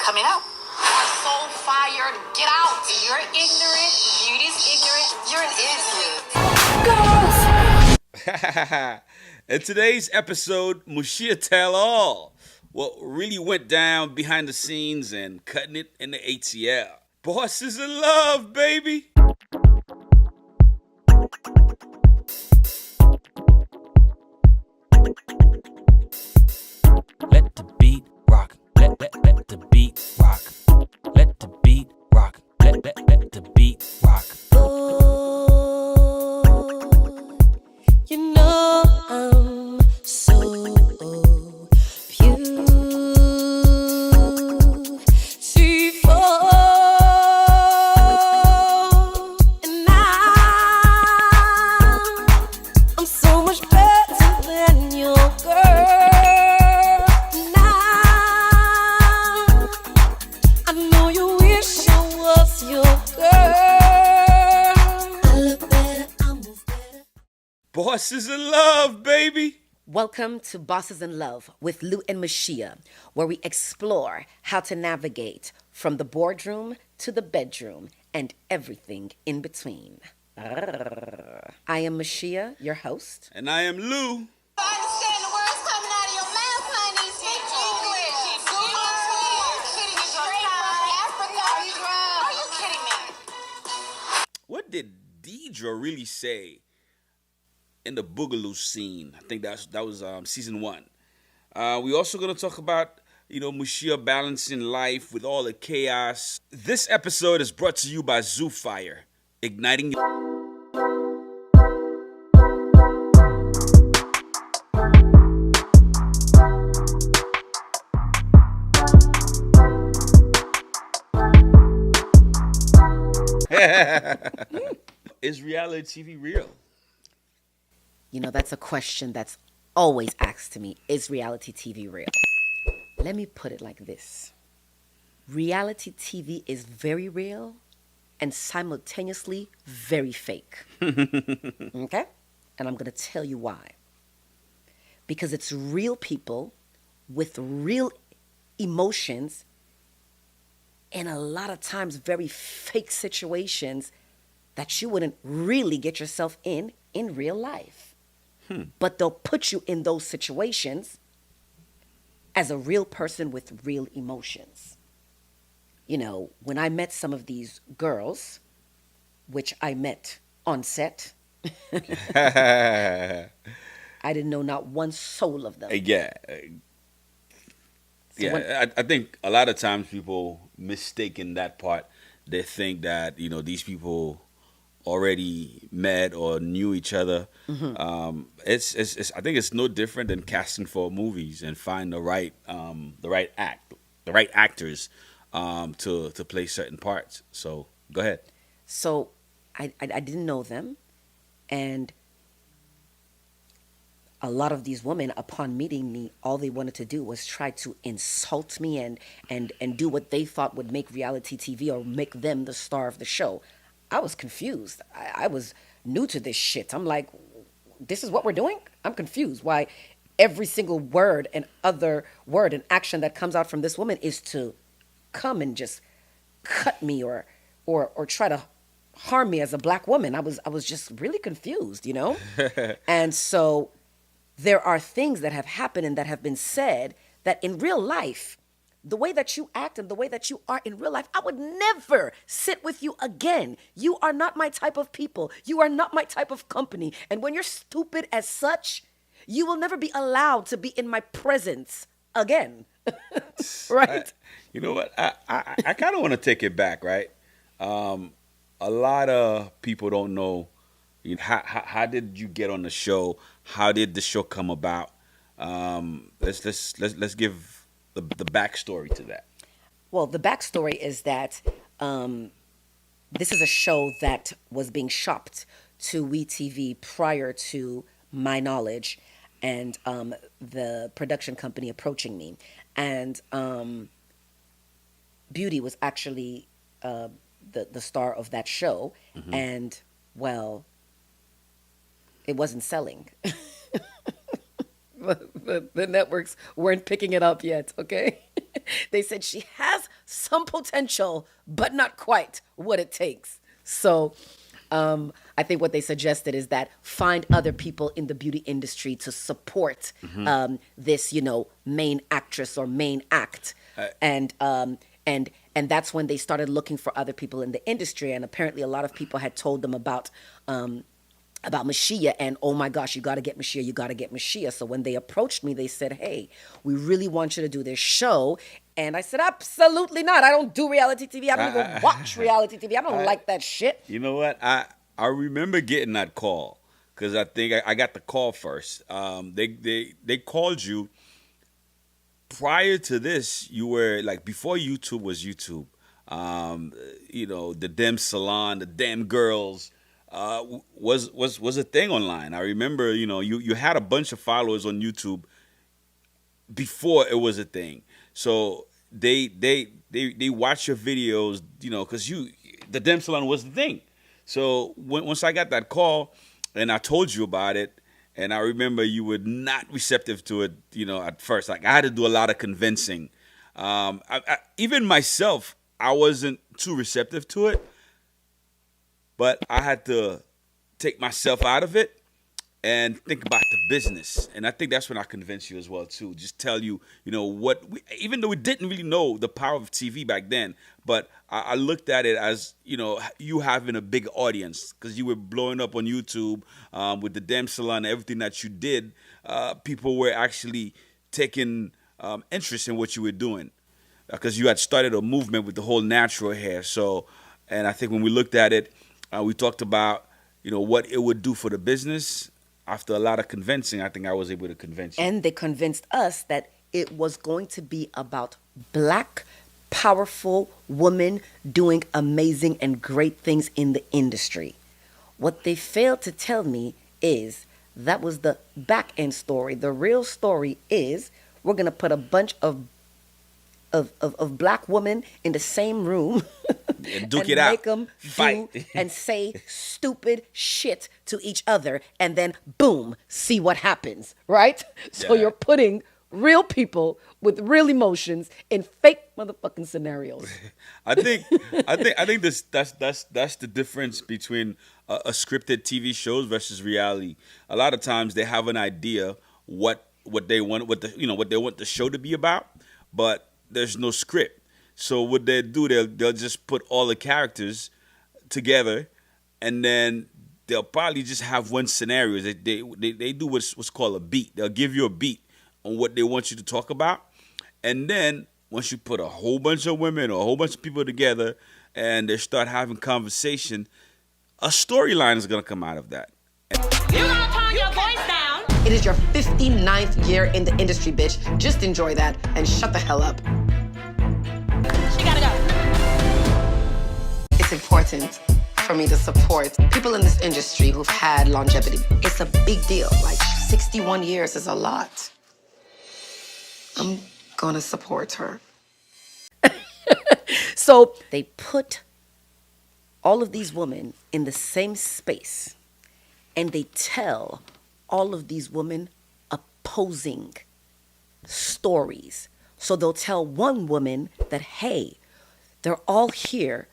Coming out. So fired. Get out. You're ignorant. Beauty's ignorant. You're an idiot. In today's episode, Mushiya Tell all what really went down behind the scenes and cutting it in the ATL. Bosses in love, baby. Let the beat rock. Let the beat rock. Let the beat rock. Let the beat rock. Oh, you know I'm so beautiful, and I'm so much better than your girl. Now I know you wish I was your girl. I look better, I move better. Bosses in love, baby. Welcome to Bosses in Love with Lou and Mushiya, where we explore how to navigate from the boardroom to the bedroom and everything in between. I am Mushiya, your host. And I am Lou. I understand the words coming out of your mouth, honey. Speak English. Are you kidding me? What did Dedra really say in the Boogaloo scene? I think that was season 1. We also gonna talk about Mushiya balancing life with all the chaos. This episode is brought to you by Zoo Fire, igniting your. Is reality TV real? You know, that's a question that's always asked to me. Is reality TV real? Let me put it like this. Reality TV is very real and simultaneously very fake. Okay? And I'm going to tell you why. Because it's real people with real emotions and a lot of times very fake situations that you wouldn't really get yourself in real life. But they'll put you in those situations as a real person with real emotions. You know, when I met some of these girls, which I met on set, I didn't know not one soul of them. Yeah. I think a lot of times people mistaken that part. They think that these people already met or knew each other. It's I think it's no different than casting for movies and find the right actors to play certain parts. So go ahead. So I didn't know them, and a lot of these women, upon meeting me, all they wanted to do was try to insult me and do what they thought would make reality TV or make them the star of the show. I was confused. I was new to this shit. I'm like, this is what we're doing? I'm confused. Why every single word and other word and action that comes out from this woman is to come and just cut me or try to harm me as a black woman. I was just really confused, And so there are things that have happened and that have been said that in real life, the way that you act and the way that you are in real life, I would never sit with you again. You are not my type of people. You are not my type of company. And when you're stupid as such, you will never be allowed to be in my presence again. Right? You know what? I kind of want to take it back, right? A lot of people don't know how did you get on the show? How did the show come about? Let's give the backstory to that. Well, the backstory is that this is a show that was being shopped to WeTV prior to my knowledge and the production company approaching me. And Beauty was actually the star of that show. Mm-hmm. And, well, it wasn't selling. The networks weren't picking it up yet, okay? They said she has some potential, but not quite what it takes. So I think what they suggested is that find other people in the beauty industry to support this, main actress or main act, and that's when they started looking for other people in the industry. And apparently, a lot of people had told them about Mushiya, and oh my gosh, you got to get Mushiya, you got to get Mushiya. So when they approached me, they said, hey, we really want you to do this show. And I said, absolutely not. I don't do reality TV. I don't even watch reality TV. I don't like that shit. You know what? I remember getting that call because I think I got the call first. They called you. Prior to this, you were like, before YouTube was YouTube, the damn salon, the damn girls, was a thing online. I remember, you had a bunch of followers on YouTube before it was a thing. So they watch your videos, because the damn salon was the thing. So once I got that call and I told you about it, and I remember you were not receptive to it, at first. Like, I had to do a lot of convincing. Even myself, I wasn't too receptive to it. But I had to take myself out of it and think about the business. And I think that's when I convinced you as well, too. Just tell you, even though we didn't really know the power of TV back then, but I looked at it as, you having a big audience because you were blowing up on YouTube with the damn salon, everything that you did. People were actually taking interest in what you were doing because you had started a movement with the whole natural hair. So, and I think when we looked at it, we talked about, what it would do for the business. After a lot of convincing, I think I was able to convince you. And they convinced us that it was going to be about black, powerful women doing amazing and great things in the industry. What they failed to tell me is that was the back end story. The real story is we're going to put a bunch of black women in the same room and duke and it out. make them fight do and say stupid shit to each other, and then boom, see what happens, right? So you're putting real people with real emotions in fake motherfucking scenarios. I think that's the difference between a scripted TV shows versus reality. A lot of times they have an idea what they want, what they want the show to be about, but there's no script. So what they do, they'll just put all the characters together, and then they'll probably just have one scenario. They do what's called a beat. They'll give you a beat on what they want you to talk about, and then once you put a whole bunch of women or a whole bunch of people together, and they start having conversation, a storyline is gonna come out of that. You gonna turn your voice down? It is your 59th year in the industry, bitch. Just enjoy that and shut the hell up. She gotta go. It's important for me to support people in this industry who've had longevity. It's a big deal. Like, 61 years is a lot. I'm gonna support her. So they put all of these women in the same space, and they tell all of these women opposing stories. So they'll tell one woman that, hey, they're all here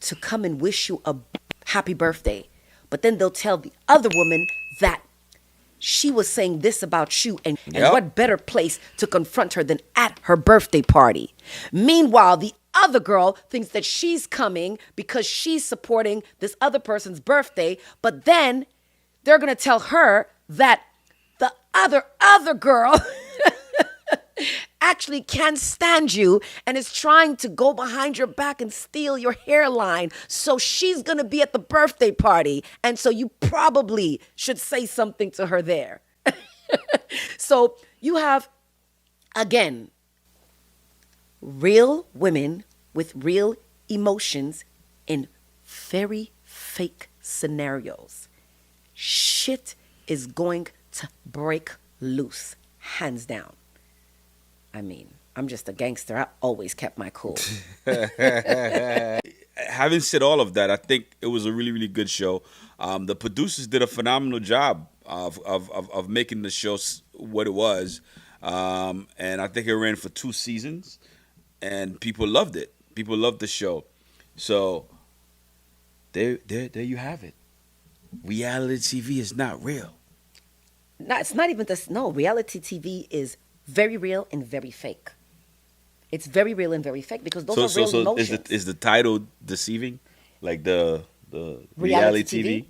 to come and wish you a happy birthday. But then they'll tell the other woman that she was saying this about you, and what better place to confront her than at her birthday party. Meanwhile, the other girl thinks that she's coming because she's supporting this other person's birthday, but then they're going to tell her that the other girl actually can't stand you and is trying to go behind your back and steal your hairline. So she's going to be at the birthday party. And so you probably should say something to her there. So you have, again, real women with real emotions in very fake scenarios. Shit is going to break loose, hands down. I mean, I'm just a gangster. I always kept my cool. Having said all of that, I think it was a really, really good show. The producers did a phenomenal job of making the show what it was. And I think it ran for 2 seasons, and people loved it. People love the show. So there you have it. Reality TV is not real. No, it's not even this. No, reality TV is very real and very fake. It's very real and very fake because those are real emotions. Is the title deceiving? Like the reality TV?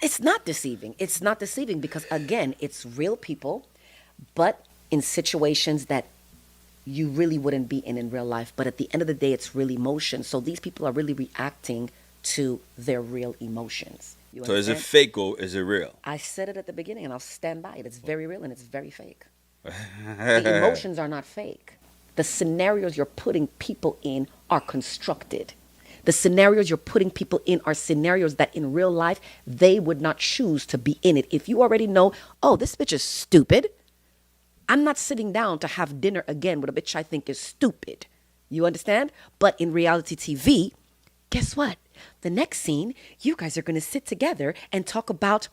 It's not deceiving. It's not deceiving because, again, it's real people, but in situations that you really wouldn't be in real life. But at the end of the day, it's real emotion. So these people are really reacting to their real emotions. You So is it understand? fake or is it real? I said it at the beginning, and I'll stand by it. It's very real and it's very fake. The emotions are not fake. The scenarios you're putting people in are constructed. The scenarios you're putting people in are scenarios that in real life, they would not choose to be in it. If you already know, oh, this bitch is stupid, I'm not sitting down to have dinner again with a bitch I think is stupid. You understand? But in reality TV, guess what? The next scene, you guys are going to sit together and talk about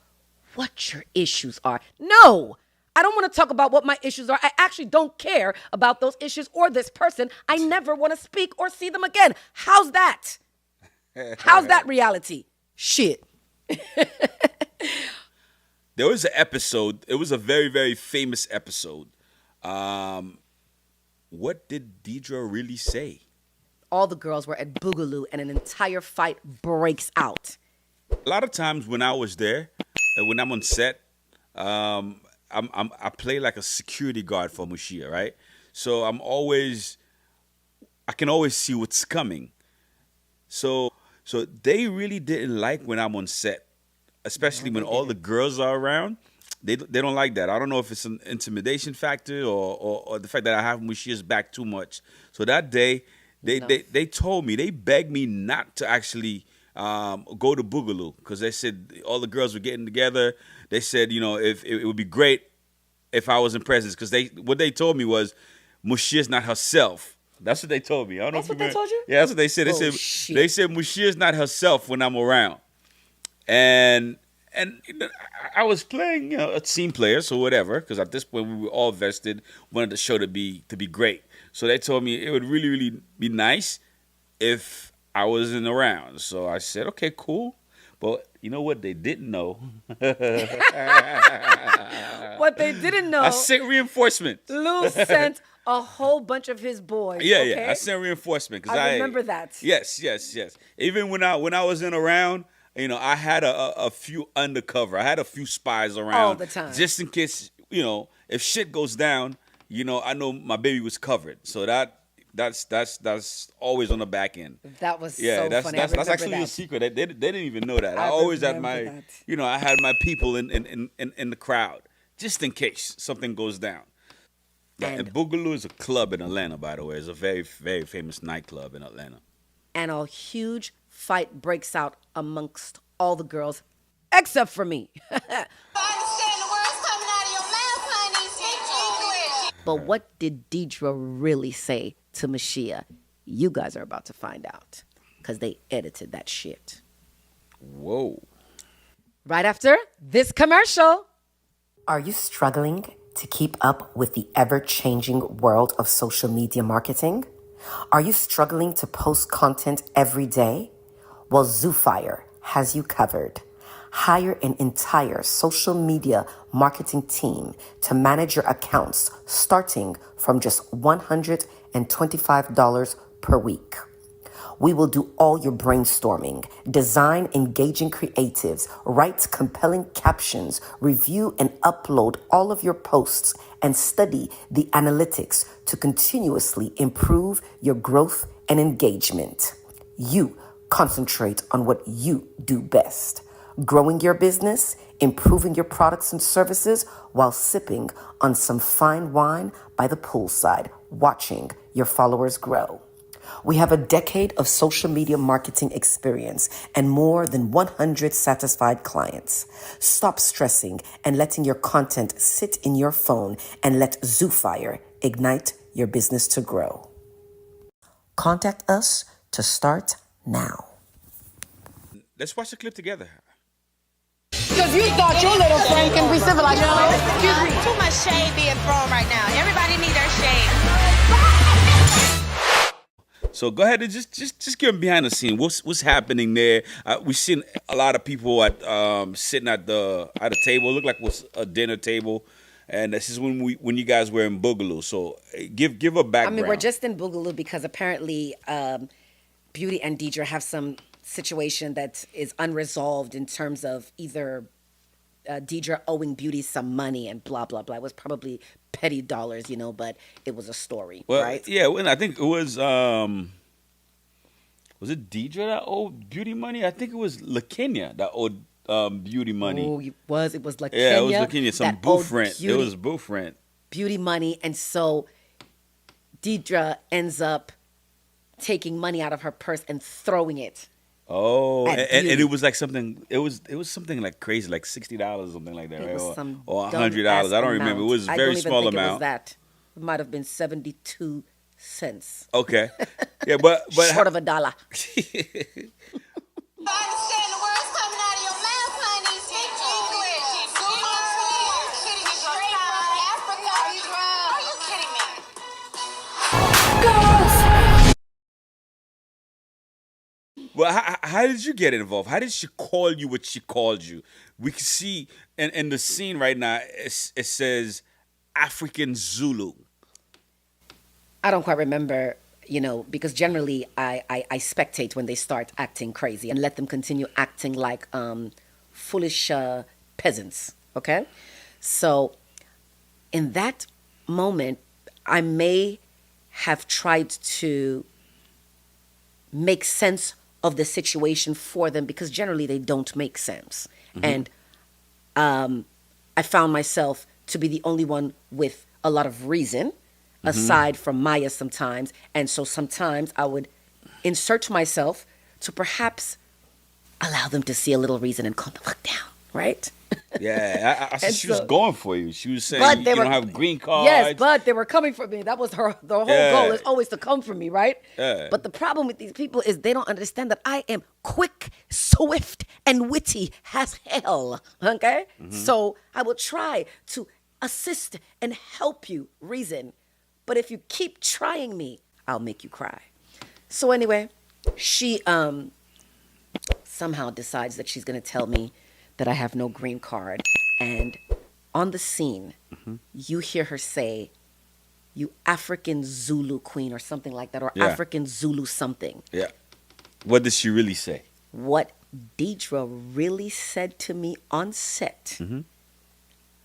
what your issues are. No! I don't want to talk about what my issues are. I actually don't care about those issues or this person. I never want to speak or see them again. How's that? How's that reality? Shit. There was an episode. It was a very, very famous episode. What did Dedra really say? All the girls were at Boogaloo and an entire fight breaks out. A lot of times when I was there, when I'm on set, I play like a security guard for Mushiya, right? So I can always see what's coming. So they really didn't like when I'm on set, especially when all the girls are around. They don't like that. I don't know if it's an intimidation factor or the fact that I have Mushiya's back too much. So that day, they told me, they begged me not to actually go to Boogaloo because they said all the girls were getting together. They said, if it would be great if I was in presence because what they told me was Mushiya's not herself. That's what they told me. I don't know That's if what they told you? Yeah, that's what they said. Bullshit. They said Mushiya's not herself when I'm around, and I was playing a team player, so whatever. Because at this point we were all vested, wanted the show to be great. So they told me it would really, really be nice if I wasn't around. So I said, okay, cool. But you know what they didn't know? What they didn't know, I sent reinforcement. Lou sent a whole bunch of his boys. Yeah, okay? I sent reinforcement. I remember that. Yes. Even when I wasn't around, I had a few undercover. I had a few spies around. All the time. Just in case, if shit goes down, I know my baby was covered. So that's always on the back end. That was Yeah, so that's funny. that's I actually remember a that. secret. They didn't even know that. I I always had remember my, that. I had my people in the crowd just in case something goes down. And Boogaloo is a club in Atlanta, by the way. It's a very, very famous nightclub in Atlanta. And a huge fight breaks out amongst all the girls, except for me. I understand the words coming out of your mouth, honey. Speak English. But what did Dedra really say to Mushiya? You guys are about to find out because they edited that shit. Whoa. Right after this commercial. Are you struggling to keep up with the ever-changing world of social media marketing? Are you struggling to post content every day? Well, Zoofire has you covered. Hire an entire social media marketing team to manage your accounts starting from just $125 per week. We will do all your brainstorming, design engaging creatives, write compelling captions, review and upload all of your posts, and study the analytics to continuously improve your growth and engagement. You concentrate on what you do best, growing your business, improving your products and services while sipping on some fine wine by the poolside, watching your followers grow. We have a decade of social media marketing experience and more than 100 satisfied clients. Stop stressing and letting your content sit in your phone and let Zoofire ignite your business to grow. Contact us to start now. Let's watch the clip together. Because you thought your little friend can be civilized. No, excuse me. Too much shade being thrown right now. Everybody need their shade. So go ahead and just give them behind the scene. What's happening there? We've seen a lot of people at sitting at a table. It looked like it was a dinner table, and this is when you guys were in Boogaloo. So give a I background. mean, we're just in Boogaloo because apparently Beauty and Dedra have some situation that is unresolved in terms of either Dedra owing Beauty some money and blah, blah, blah. It was probably petty dollars, but it was a story, well, right? yeah. When I think it was it Dedra that owed Beauty money? I think it was LaKenya that owed Beauty money. Oh, it was LaKenya. Yeah, it was LaKenya. Some that owed booth rent. It was booth rent. Beauty money. And so Dedra ends up taking money out of her purse and throwing it. Oh, At and Beauty. it was like something. It was something like crazy, like $60 or something like that, It right? was some or dumb $100. ass I don't remember. It amount. was a I very don't even small think amount. It was that. It might have been 72 cents. Okay, yeah, but Short of $1. I understand the words coming out of your mouth, honey. Speak English. You're kidding me. Straight from Africa. Are you kidding me? Well, how did you get involved? How did she call you what she called you? We can see in the scene right now, it says African Zulu. I don't quite remember, because generally I spectate when they start acting crazy and let them continue acting like foolish peasants, okay? So in that moment, I may have tried to make sense of the situation for them because generally they don't make sense. And I found myself to be the only one with a lot of reason aside from Maya sometimes. And so sometimes I would insert myself to perhaps allow them to see a little reason and calm the fuck down, right? Yeah, I said And she was so- going for you. She was saying But you they don't were- have green cards. Yes, but they were coming for me. That was the whole Yeah. goal is always to come for me, right? Yeah. But the problem with these people is they don't understand that I am quick, swift, and witty as hell. Okay? So I will try to assist and help you reason. But if you keep trying me, I'll make you cry. So anyway, she somehow decides that she's going to tell me that I have no green card. And on the scene, you hear her say, "You African Zulu queen," or something like that, or Yeah. African Zulu something. Yeah. What did she really say? What Dedra really said to me on set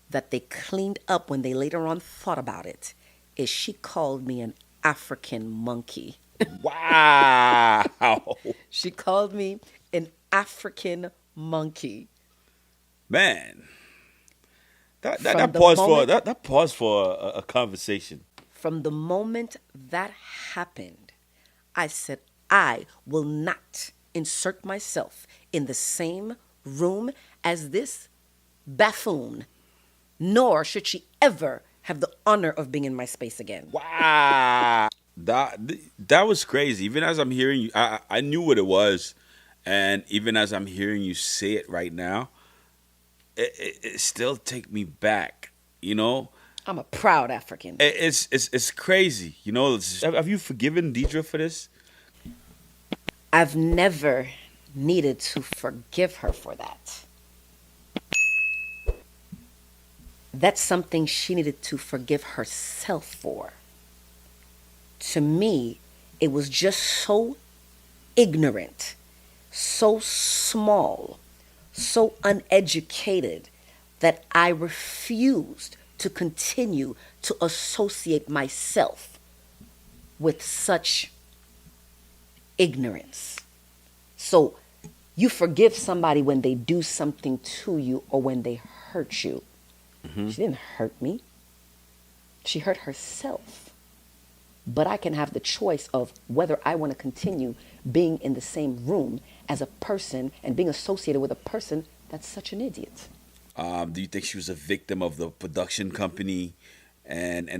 that they cleaned up when they later on thought about it is she called me an African monkey. Wow. She called me an African monkey. Man. From That the pause moment- that pause for a conversation. From the moment that happened, I said, I will not insert myself in the same room as this buffoon, nor should she ever have the honor of being in my space again. Wow. That was crazy. Even as I'm hearing you, I knew what it was, and even as I'm hearing you say it right now, it still take me back. I'm a proud African. It's crazy. Have you forgiven Dedra for this? I've never needed to forgive her for that. That's something she needed to forgive herself for. To me, it was just so ignorant, so small, so uneducated that I refused to continue to associate myself with such ignorance. So you forgive somebody when they do something to you or when they hurt you. She didn't hurt me. She hurt herself. But I can have the choice of whether I want to continue being in the same room as a person and being associated with a person that's such an idiot. Do you think she was a victim of the production company? And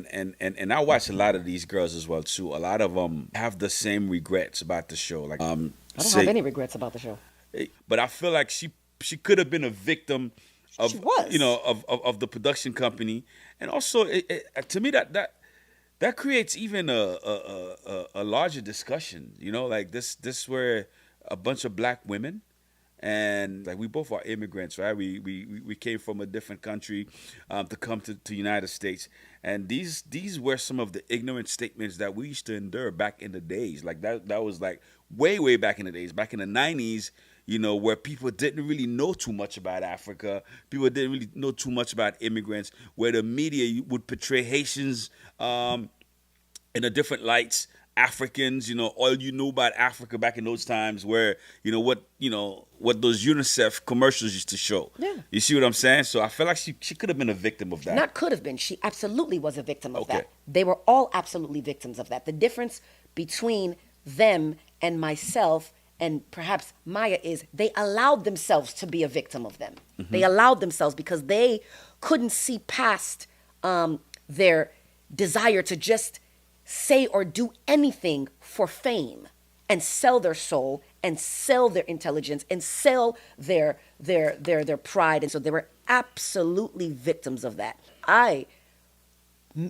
I watch a lot of these girls as well too. A lot of them have the same regrets about the show. Like I don't have any regrets about the show. but I feel like she could have been a victim of She was. of the production company, and also to me that that creates even a larger discussion. You know, like this where a bunch of black women, and like we both are immigrants, right? We came from a different country to come to United States, and these were some of the ignorant statements that we used to endure back in the days. Like that was like way back in the days, back in the '90s. You know, where people didn't really know too much about Africa, people didn't really know too much about immigrants, where the media would portray Haitians in a different lights, Africans, all you knew about Africa back in those times, where what those UNICEF commercials used to show. Yeah. You see what I'm saying? So I feel like she could have been a victim of that. Not could have been. She absolutely was a victim of Okay. that. They were all absolutely victims of that. The difference between them and myself and perhaps Maya is they allowed themselves to be a victim of them. They allowed themselves because they couldn't see past their desire to just say or do anything for fame and sell their soul and sell their intelligence and sell their pride. And so they were absolutely victims of that. I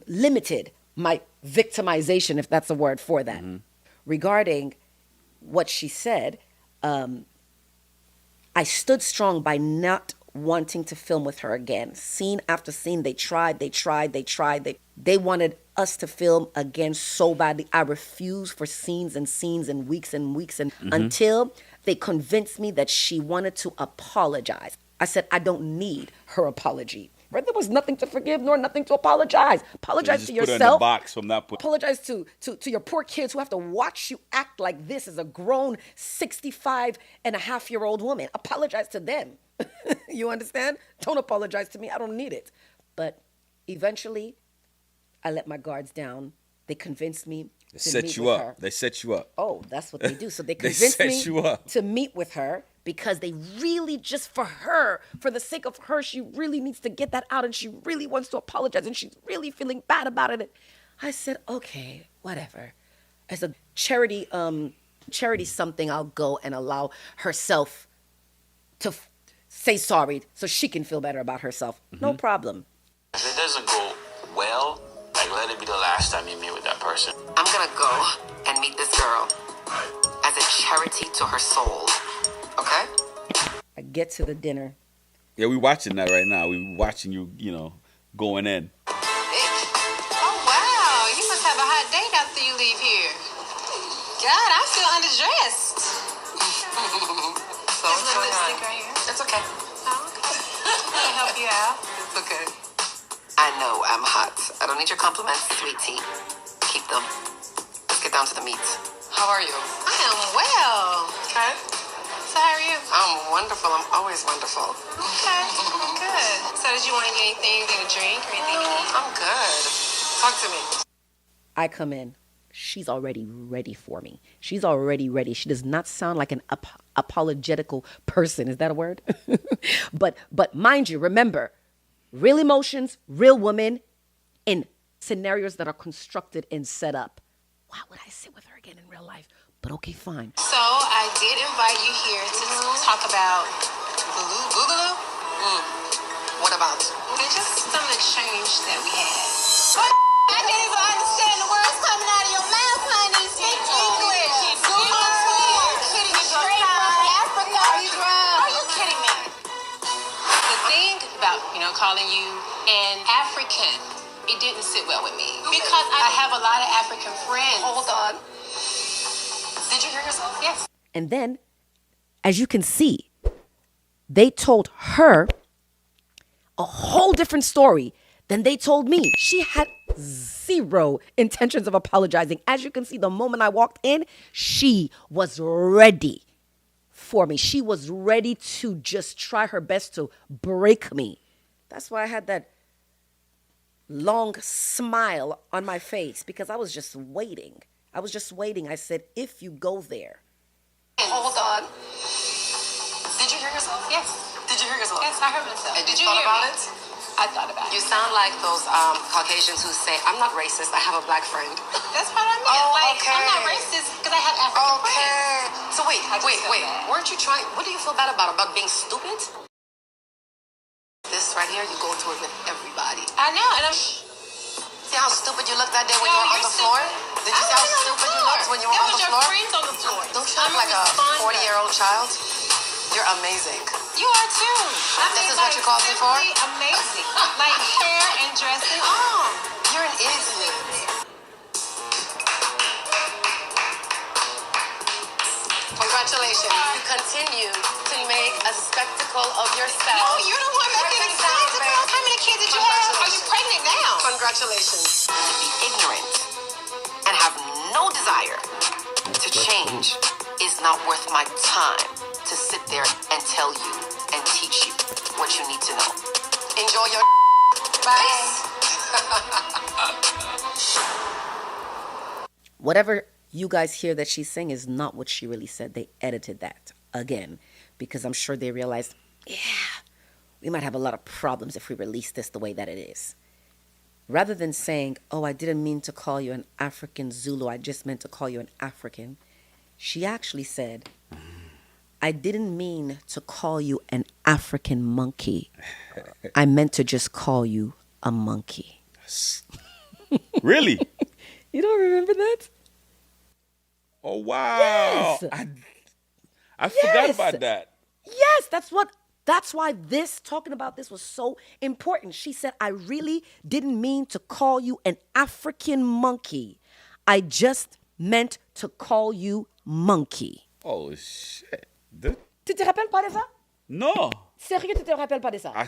limited my victimization, if that's a word for that, regarding what she said. I stood strong by not wanting to film with her again. Scene after scene, they tried. They wanted us to film again so badly. I refused for scenes and weeks and until they convinced me that she wanted to apologize. I said, I don't need her apology. Right? There was nothing to forgive nor nothing to apologize. Apologize Just to put her in yourself. the box from that point. Apologize to your poor kids who have to watch you act like this as a grown 65-and-a-half-year-old woman. Apologize to them. You understand? Don't apologize to me. I don't need it. But eventually, I let my guards down. They convinced me They to set meet you with up. her. They set you up. Oh, that's what they do. So they They convinced set me you up. to meet with her because they really just for her, for the sake of her, she really needs to get that out and she really wants to apologize and she's really feeling bad about it. And I said, okay, whatever. As a charity something, I'll go and allow herself to say sorry so she can feel better about herself. No problem. If it doesn't go well, like let it be the last time you meet with that person. I'm gonna go and meet this girl as a charity to her soul. Okay? I get to the dinner. Yeah, we watching that right now. We watching you, going in. Oh, wow. You must have a hot date after you leave here. God, I feel underdressed. So what's going on? Right here. It's okay. Oh, okay. Can I help you out? It's okay. I know I'm hot. I don't need your compliments, sweetie. Keep them. Let's get down to the meat. How are you? I am well. Okay. So how are you? I'm wonderful. I'm always wonderful. Okay. Good. So did you want to get anything to drink or anything to eat? I'm good. Talk to me. I come in. She's already ready for me. She's already ready. She does not sound like an apologetical person. Is that a word? But mind you, remember, real emotions, real women in scenarios that are constructed and set up. Why would I sit with her again in real life? But okay, fine. So I did invite you here to talk about Boogaloo. What about? And just some exchange that we had. What? I can't even understand the words coming out of your mouth, honey. Speak English. You're kidding me. Straight from Africa. Are you kidding me? The thing about, calling you an African, it didn't sit well with me. Because I have a lot of African friends. Hold on. Did you hear yourself? Yes. And then, as you can see, they told her a whole different story than they told me. She had zero intentions of apologizing. As you can see, the moment I walked in, she was ready for me. She was ready to just try her best to break me. That's why I had that long smile on my face, because I was just waiting. I said, if you go there. Hold on. Did you hear yourself? Yes. Did you hear yourself? Yes, I heard myself. And Did you you thought hear about me? it? I thought about You it. sound like those Caucasians who say, I'm not racist, I have a black friend. That's what I mean. Oh, I'm okay. not racist because I have African friends. So wait. I just feel bad. Weren't you trying, what do you feel bad about? About being stupid? This right here, you go to it with everybody. I know, and I'm... see how stupid you looked that day when you were on you're the floor? stupid. Did you see how stupid you looked when you were on the floor? It was your friends on the floor. Don't you look like a 40-year-old child? You're amazing. You are too. This is what you called me for? Simply amazing. Like hair and dress and all. You're an idiot. Congratulations. You continue to make a spectacle of yourself. No, you're the one making a spectacle. How many kids did you have? Are you pregnant now? Congratulations. To be ignorant and have no desire to change is not worth my time to sit there and tell you and teach you what you need to know. Enjoy your bye. Whatever you guys hear that she's saying is not what she really said. They edited that again because I'm sure they realized, yeah, we might have a lot of problems if we release this the way that it is. Rather than saying, oh, I didn't mean to call you an African Zulu, I just meant to call you an African, she actually said, I didn't mean to call you an African monkey. I meant to just call you a monkey. Really? You don't remember that? Oh, wow. Yes. I forgot Yes. about that. Yes, that's why talking about this was so important. She said, I really didn't mean to call you an African monkey. I just meant to call you monkey. Oh, shit. Tu te rappelles pas de ça? No. Sérieux, tu te rappelles pas de ça? I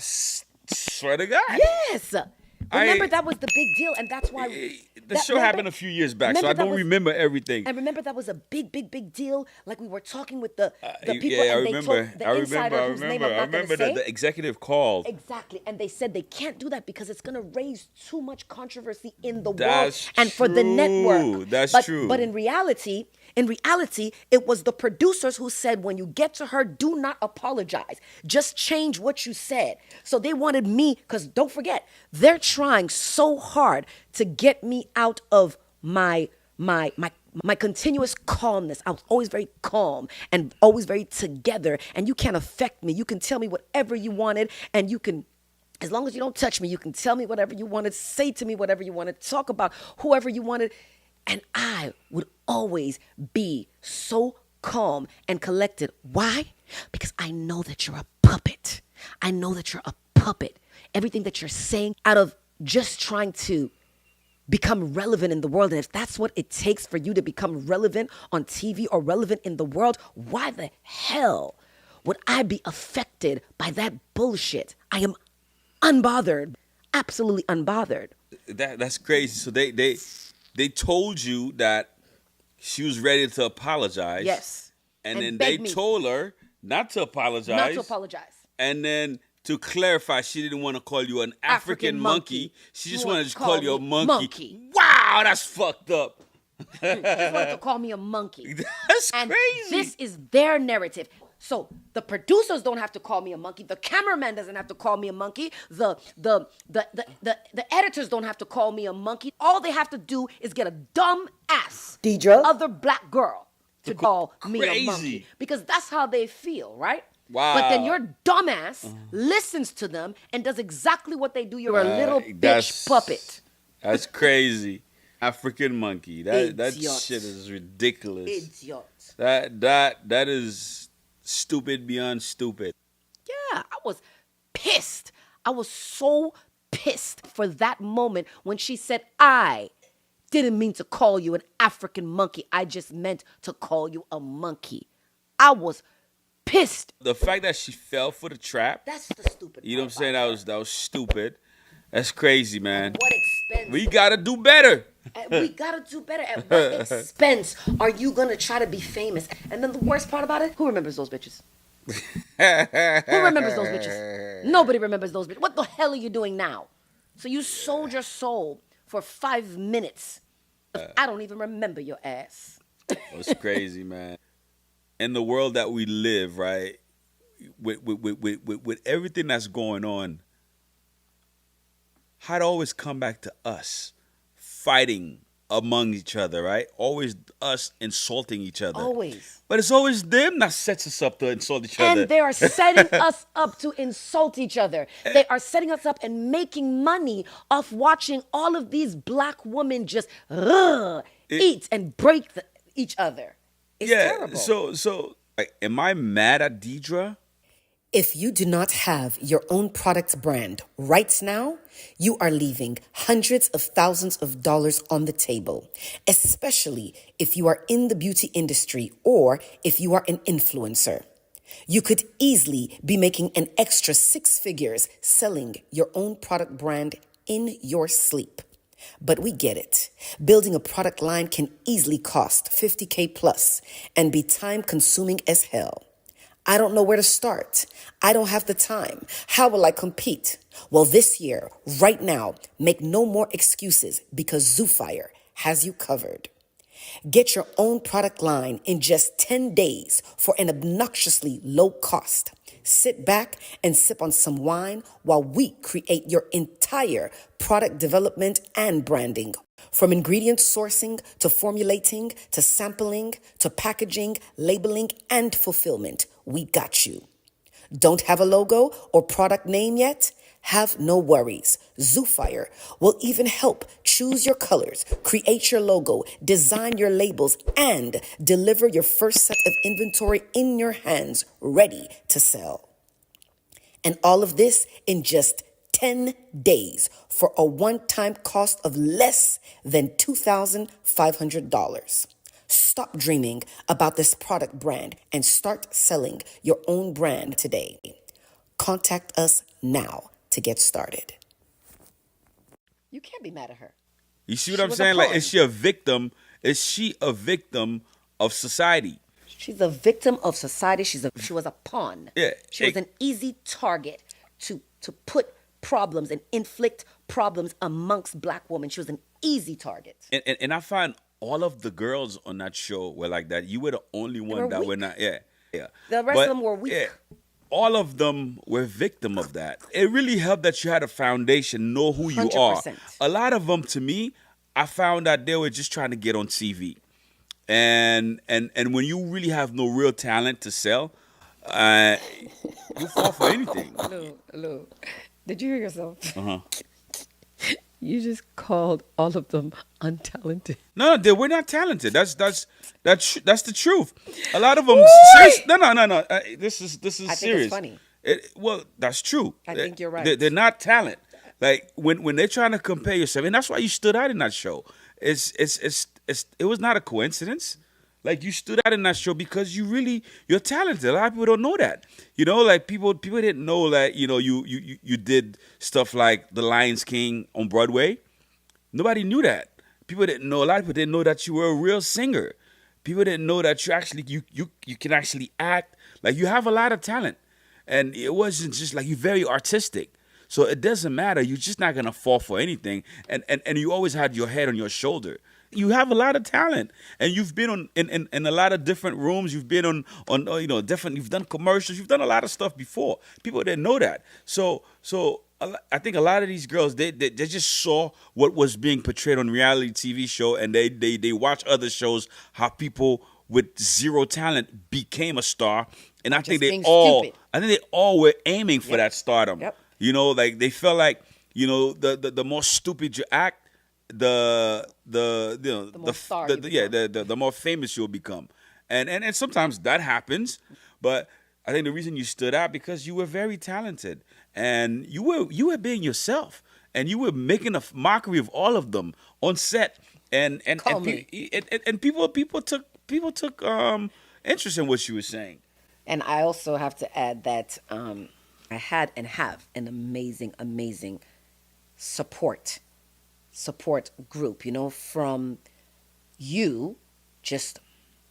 swear to God. Yes. Remember, that was the big deal, and that's why... The show happened a few years back, so I don't remember everything. And remember, that was a big, big, big deal. Like, we were talking with the people, Yeah, and they told the insider whose name I'm not going to say. The executive called. Exactly, and they said they can't do that because it's going to raise too much controversy in the That's world and for the network. That's true. But in reality, it was the producers who said, when you get to her, do not apologize. Just change what you said. So they wanted me, because don't forget, they're trying so hard to get me out of my continuous calmness. I was always very calm and always very together, and you can't affect me. You can tell me whatever you wanted, and you can, as long as you don't touch me, you can tell me whatever you wanted, say to me whatever you wanted, talk about whoever you wanted. And I would always be so calm and collected. Why? Because I know that you're a puppet. I know that you're a puppet. Everything that you're saying out of just trying to become relevant in the world. And if that's what it takes for you to become relevant on TV or relevant in the world, why the hell would I be affected by that bullshit? I am unbothered, absolutely unbothered. That's crazy. So they told you that she was ready to apologize. Yes. And then begged they me told her not to apologize. not to apologize. And then to clarify, she didn't want to call you an African monkey. She just wanted to call you a monkey. Wow, that's fucked up. She just wanted to call me a monkey. That's And crazy. this is their narrative. So the producers don't have to call me a monkey. The cameraman doesn't have to call me a monkey. The editors don't have to call me a monkey. All they have to do is get a dumb ass Dedra? other black girl to call me a Crazy. monkey. Because that's how they feel, right? Wow. But then your dumbass listens to them and does exactly what they do. You're a little bitch puppet. That's crazy. African monkey. That Idiot. shit is ridiculous. Idiot. That is stupid beyond stupid. Yeah, I was pissed. I was so pissed for that moment when she said, I didn't mean to call you an African monkey. I just meant to call you a monkey. I was pissed. The fact that she fell for the trap, That's the stupid you know what I'm part saying? about That was stupid. That's crazy, man. At what expense? We gotta do better. We gotta do better. At what expense are you gonna try to be famous? And then the worst part about it, who remembers those bitches? Who remembers those bitches? Nobody remembers those bitches. What the hell are you doing now? So you sold your soul for 5 minutes. I don't even remember your ass. It's crazy, man. In the world that we live, right, with everything that's going on, how to always come back to us fighting among each other, right? Always us insulting each other. Always. But it's always them that sets us up to insult each other. And they are setting us up to insult each other. They are setting us up and making money off watching all of these black women just eat and break each other. It's terrible. So like, am I mad at Dedra? If you do not have your own product brand right now, you are leaving hundreds of thousands of dollars on the table, especially if you are in the beauty industry or if you are an influencer. You could easily be making an extra 6 figures selling your own product brand in your sleep. But we get it. Building a product line can easily cost $50K plus and be time consuming as hell. I don't know where to start. I don't have the time. How will I compete? Well, this year, right now, make no more excuses because Zoofire has you covered. Get your own product line in just 10 days for an obnoxiously low cost. Sit back and sip on some wine while we create your entire product development and branding. From ingredient sourcing to formulating to sampling to packaging, labeling, and fulfillment, we got you. Don't have a logo or product name yet? Have no worries. Zoofire will even help choose your colors, create your logo, design your labels, and deliver your first set of inventory in your hands, ready to sell. And all of this in just 10 days for a one-time cost of less than $2,500. Stop dreaming about this product brand and start selling your own brand today. Contact us now to get started. You can't be mad at her. You see what She I'm was a saying? Like, pawn. is she a victim? Is she a victim of society? She's a victim of society. She was a pawn. Yeah, She was an easy target to put problems and inflict problems amongst black women. She was an easy target. And I find all of the girls on that show were like that. You were the only one were that weak. were not. Yeah. The rest of them were weak. All of them were victim of that. It really helped that you had a foundation, know who you are. 100%. A lot of them, to me, I found that they were just trying to get on TV. And when you really have no real talent to sell, you fall for anything. Hello. Did you hear yourself? Uh-huh. You just called all of them untalented. No, they were not talented. That's the truth. A lot of them. No. This is I serious. think it's funny. Well, that's true. I think you're right. They're not talent. Like when they're trying to compare yourself, and that's why you stood out in that show. It was not a coincidence. Like, you stood out in that show because you're talented. A lot of people don't know that. You know, like people didn't know that, you know, you did stuff like The Lion's King on Broadway. Nobody knew that. People didn't know. A lot of people didn't know that you were a real singer. People didn't know that you can actually act. Like, you have a lot of talent. And it wasn't just like, you're very artistic. So it doesn't matter. You're just not gonna fall for anything. And you always had your head on your shoulder. You have a lot of talent, and you've been in a lot of different rooms. You've been on different. You've done commercials. You've done a lot of stuff before. People didn't know that. So I think a lot of these girls they just saw what was being portrayed on reality TV show, and they watch other shows how people with zero talent became a star, and I think being stupid. I think they all were aiming for that stardom. Yep. You know, like they felt like, you know, the more stupid you act, the more famous you'll become, and sometimes that happens, but I think the reason you stood out because you were very talented, and you were being yourself, and you were making a mockery of all of them on set, and people took interest in what you were saying. And I also have to add that I had and have an amazing support group, you know, from you just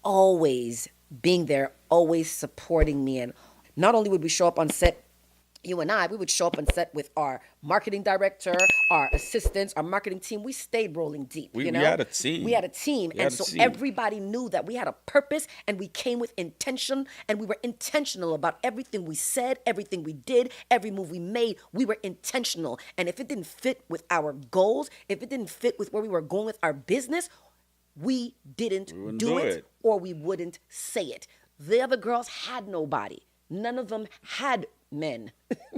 always being there, always supporting me. And not only would we show up on set you and I, we would show up on set with our marketing director, our assistants, our marketing team. We stayed rolling deep. We you know? had a team. We had a team. We had And a so team. everybody knew that we had a purpose and we came with intention and we were intentional about everything we said, everything we did, every move we made. We were intentional. And if it didn't fit with our goals, if it didn't fit with where we were going with our business, we didn't wouldn't do do it, it. or we wouldn't say it. The other girls had nobody. None of them had men.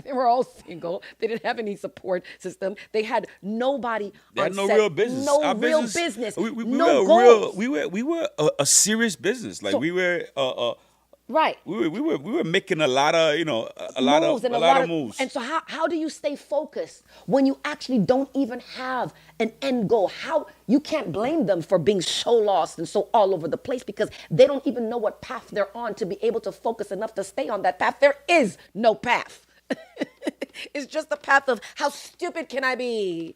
They were all single. They didn't have any support system. They had nobody They on had no set. real business. No Our real business. We no were goals. we were a serious business. Like So- we were Right. we were making a lot of a lot Moves of and a lot of moves. And so how do you stay focused when you actually don't even have an end goal? How you can't blame them for being so lost and so all over the place because they don't even know what path they're on to be able to focus enough to stay on that path. There is no path. It's just the path of how stupid can I be?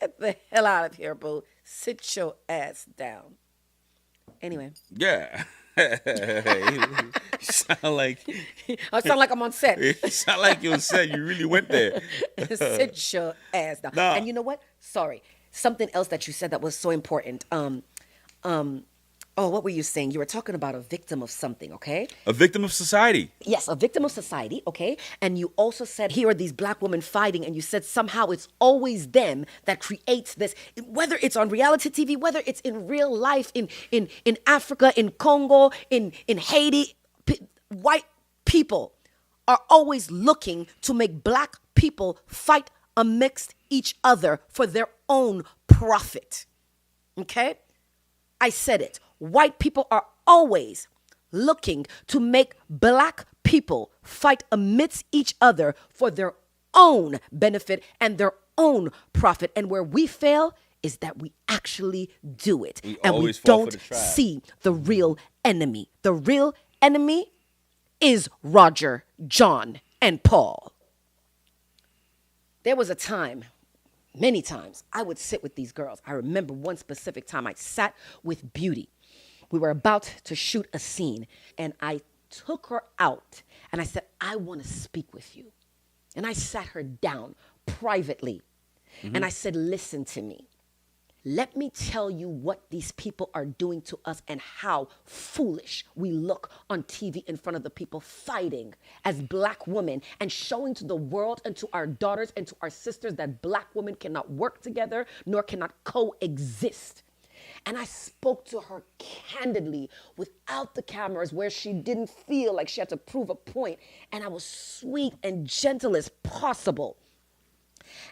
Get the hell out of here, boo. Sit your ass down. Anyway. Yeah. You sound like I sound like I'm on set. you sound like you said you really went there. Sit your ass down. Nah. And you know what? Sorry. Something else that you said that was so important. Oh, what were you saying? You were talking about a victim of something, okay? A victim of society. Yes, a victim of society, okay? And you also said, here are these black women fighting, and you said somehow it's always them that creates this, whether it's on reality TV, whether it's in real life, in Africa, in Congo, in Haiti, white people are always looking to make black people fight amidst each other for their own profit, okay? I said it. White people are always looking to make black people fight amidst each other for their own benefit and their own profit. And where we fail is that we actually do it. And we always fall for don't the trap. see the real enemy. The real enemy is Roger, John, and Paul. There was a time, many times, I would sit with these girls. I remember one specific time I sat with Beauty. We were about to shoot a scene, and I took her out, and I said, I want to speak with you. And I sat her down privately, and I said, listen to me. Let me tell you what these people are doing to us and how foolish we look on TV in front of the people fighting as black women and showing to the world and to our daughters and to our sisters that black women cannot work together nor cannot coexist. And I spoke to her candidly without the cameras where she didn't feel like she had to prove a point. And I was sweet and gentle as possible.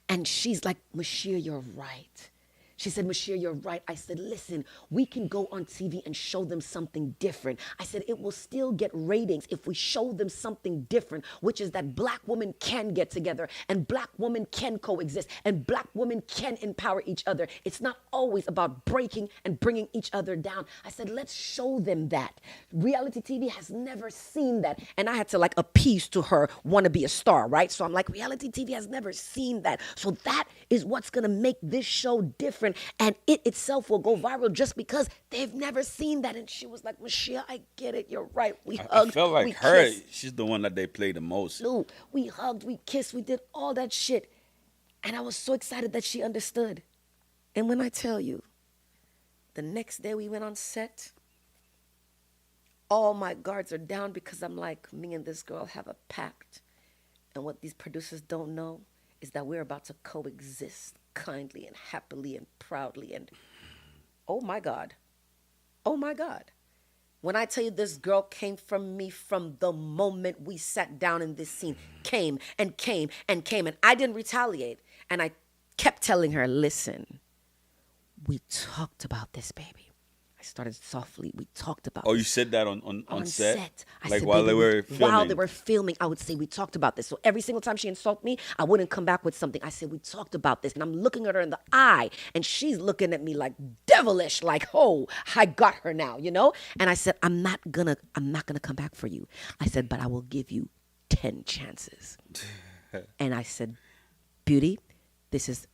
And she's like, Mushiya, you're right. She said, Mushiya, you're right. I said, listen, we can go on TV and show them something different. I said, it will still get ratings if we show them something different, which is that black women can get together and black women can coexist and black women can empower each other. It's not always about breaking and bringing each other down. I said, let's show them that. Reality TV has never seen that. And I had to like appease to her, want to be a star, right? So I'm like, reality TV has never seen that. So that is what's going to make this show different. And it itself will go viral just because they've never seen that. And she was like, Mushiya, I get it. You're right. We hugged. I felt like we her. kissed. She's the one that they play the most. Dude, we hugged, we kissed, we did all that shit. And I was so excited that she understood. And when I tell you, the next day we went on set, all my guards are down because I'm like, me and this girl have a pact. And what these producers don't know is that we're about to coexist kindly and happily and proudly. And oh my God. Oh my God. When I tell you this girl came from me from the moment we sat down in this scene, came and came and came. And I didn't retaliate. And I kept telling her, listen, we talked about this, baby. I started softly. We talked about Oh, this. you said that on set? I Like said, while baby, they were filming? While they were filming, I would say, we talked about this. So every single time she insulted me, I wouldn't come back with something. I said, we talked about this. And I'm looking at her in the eye, and she's looking at me like devilish, like, oh, I got her now, you know? And I said, I'm not gonna come back for you. I said, but I will give you 10 chances. And I said, Beauty, this is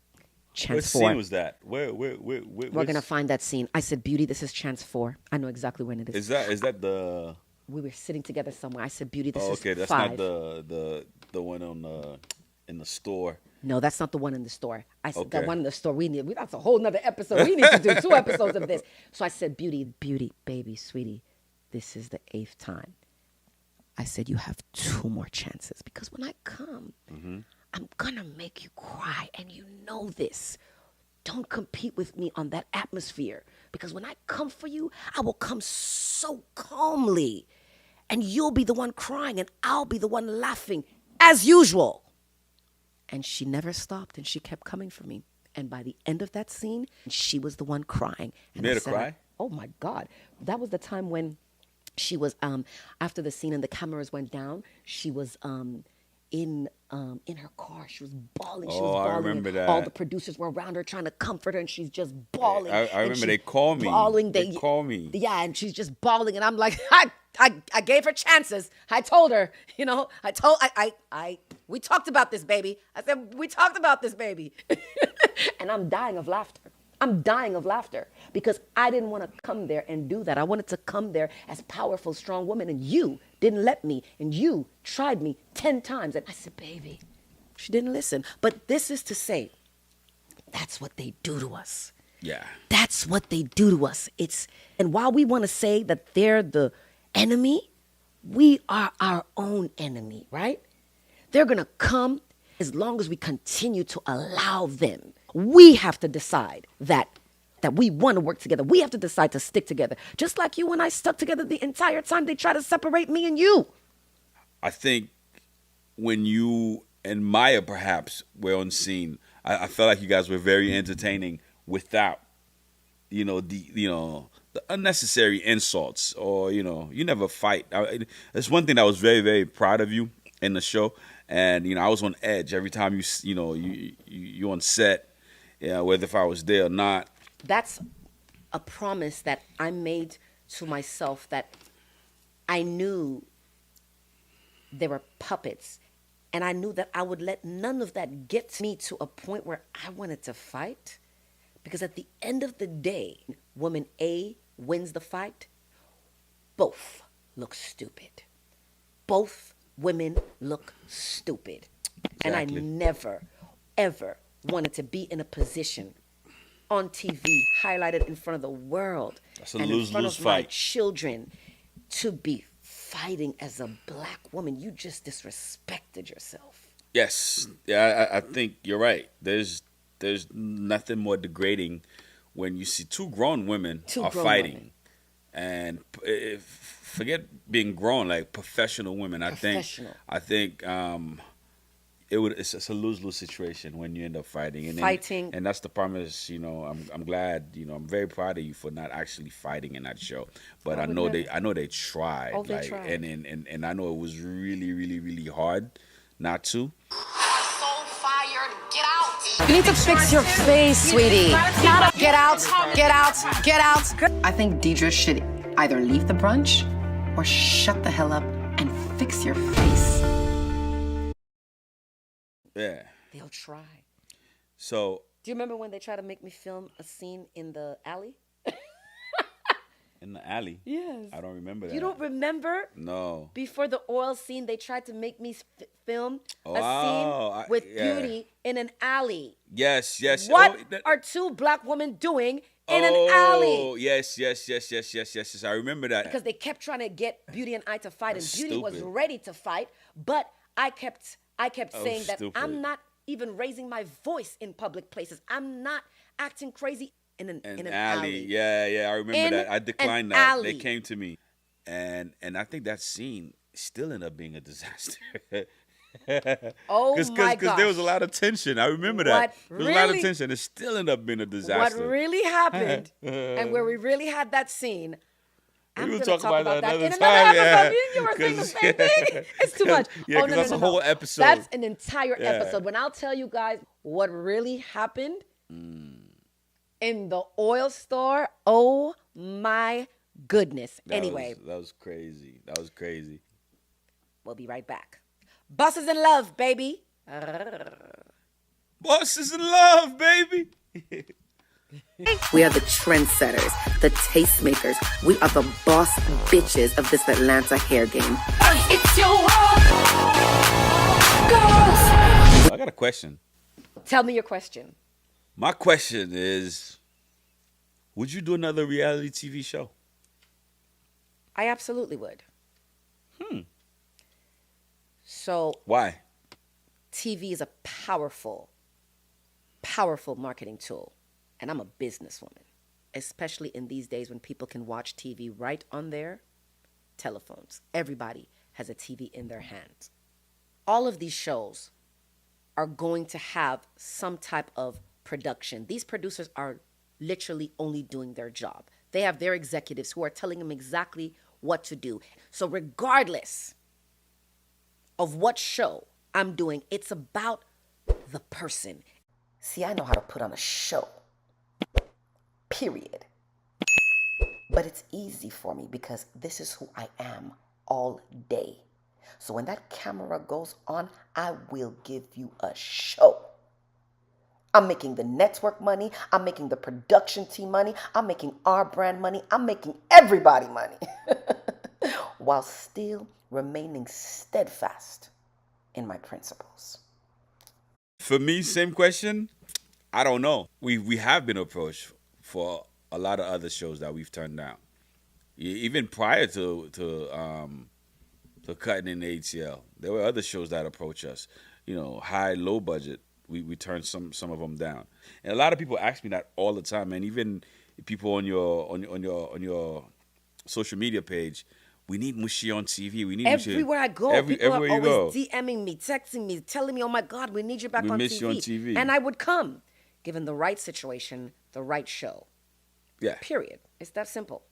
chance What 4. scene was that? Where We're gonna find that scene. I said, Beauty, this is chance 4. I know exactly when it is. Is that the we were sitting together somewhere. I said, Beauty, this Oh, is okay. That's 5. not the one on in the store. No, that's not the one in the store. I said, Okay. that one in the store, that's a whole nother episode. We need to do 2 episodes of this. So I said, Beauty, baby, sweetie, this is the 8th time. I said, you have 2 more chances. Because when I come, I'm going to make you cry. And you know this. Don't compete with me on that atmosphere. Because when I come for you, I will come so calmly. And you'll be the one crying, and I'll be the one laughing, as usual. And she never stopped, and she kept coming for me. And by the end of that scene, she was the one crying. And You made I her said, cry? oh my God. That was the time when she was, after the scene and the cameras went down, she was in her car. She was bawling. She was Oh, I bawling. remember and that. all the producers were around her trying to comfort her, and she's just bawling. I and remember she's they called me. Bawling. They called me. Yeah, and she's just bawling, and I'm like, I gave her chances. I told her, we talked about this, baby. I said, we talked about this, baby. And I'm dying of laughter. I'm dying of laughter because I didn't want to come there and do that. I wanted to come there as powerful, strong woman, and you didn't let me, and you tried me 10 times. And I said, baby, she didn't listen. But this is to say, that's what they do to us. Yeah. That's what they do to us. And while we want to say that they're the enemy, we are our own enemy, right? They're going to come as long as we continue to allow them. We have to decide that we want to work together. We have to decide to stick together. Just like you and I stuck together the entire time they try to separate me and you. I think when you and Maya perhaps were on scene, I felt like you guys were very entertaining without, the unnecessary insults or, you never fight. That's one thing that was very, very proud of you in the show. And, I was on edge every time you on set, whether if I was there or not. That's a promise that I made to myself that I knew they were puppets. And I knew that I would let none of that get me to a point where I wanted to fight. Because at the end of the day, woman A wins the fight, both look stupid. Both women look stupid. And I Exactly. never, ever wanted to be in a position on TV, highlighted in front of the world, That's a and in front lose-lose of my fight. children, to be fighting as a black woman. You just disrespected yourself. Yes. Yeah, I think you're right. There's nothing more degrading when you see 2 grown women Two are grown fighting. women. And forget being grown, like professional women. Professional. I think it's a lose-lose situation when you end up fighting. And Fighting. and that's the promise. I'm glad. I'm very proud of you for not actually fighting in that show. But I know they tried. Oh, they tried. And I know it was really, really, really hard not to. So fired. Get out. You need to fix your face, sweetie. Get out, get out, get out. I think Dedra should either leave the brunch or shut the hell up and fix your face. Yeah. They'll try. So Do you remember when they tried to make me film a scene in the alley? in the alley. Yes. I don't remember that. You don't remember? No. Before the oil scene, they tried to make me film a Wow. scene with Yeah. Beauty in an alley. Yes. What Oh, that- are 2 black women doing in an alley? Oh, yes. I remember that. Because they kept trying to get Beauty and I to fight, and That's Beauty was stupid. ready to fight, but I kept saying that stupid. I'm not even raising my voice in public places. I'm not acting crazy in an alley. Yeah, I remember In that. I an declined that. alley. They came to me, and I think that scene still ended up being a disaster. Oh my Because there was a gosh. lot of tension. I remember What that. There was a lot of really- tension. It still ended up being a What disaster. really happened, and where we really had that scene, I'm will going to talk talk about about that that in another another time, episode. yeah. Me and you are saying the 'Cause- same thing. It's too much. Yeah, Oh, 'cause that's a whole episode. That's an entire Yeah. episode. When I'll tell you guys what really happened in the oil store, oh my goodness. Anyway, that was crazy. That was crazy. we'll be right back. Buses in love, baby. Boss is in love, baby. We are the trendsetters, the tastemakers. We are the boss bitches of this Atlanta hair game. It's your world, girls. I got a question. Tell me your question. My question is, would you do another reality TV show? I absolutely would. So Why? TV is a powerful, powerful marketing tool. And I'm a businesswoman, especially in these days when people can watch TV right on their telephones. Everybody has a TV in their hands. All of these shows are going to have some type of production. These producers are literally only doing their job. They have their executives who are telling them exactly what to do. So regardless of what show I'm doing, it's about the person. See, I know how to put on a show. Period. But it's easy for me because this is who I am all day. So when that camera goes on, I will give you a show. I'm making the network money. I'm making the production team money. I'm making our brand money. I'm making everybody money. While still remaining steadfast in my principles. For me, same question. I don't know. We have been approached for a lot of other shows that we've turned down. Even prior to cutting in ATL, there were other shows that approached us. You know, high, low budget. We turned some of them down. And a lot of people ask me that all the time, and even people on your social media page. We need Mushiya on TV. We need Everywhere Mushiya. I go, people are everywhere you always go. DMing me, texting me, telling me, "Oh my God, we need you back We on miss TV." you on TV. And I would come, given the right situation, the right show. Yeah, Period. It's that simple.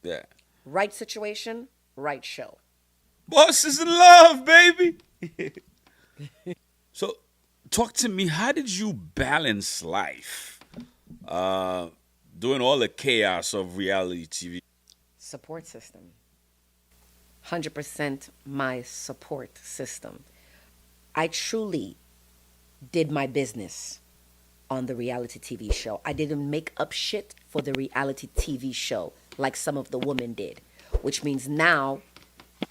yeah. Right situation, right show. Boss is in love, baby. So, talk to me. How did you balance life during all the chaos of reality TV? Support system. 100% my support system. I truly did my business on the reality TV show. I didn't make up shit for the reality TV show like some of the women did, which means now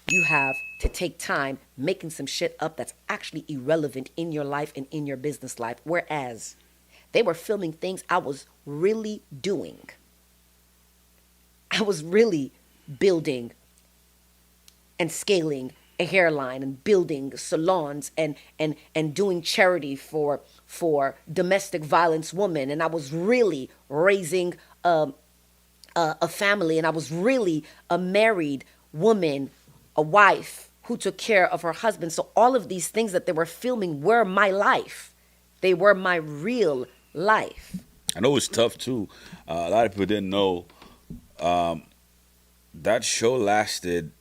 you have to take time making some shit up that's actually irrelevant in your life and in your business life, whereas they were filming things I was really doing. I was really building and scaling a hairline and building salons and doing charity for domestic violence women, and I was really raising a family, and I was really a married woman, a wife who took care of her husband. So all of these things that they were filming were my life. They were my real life. I know it's tough too. A lot of people didn't know that show lasted.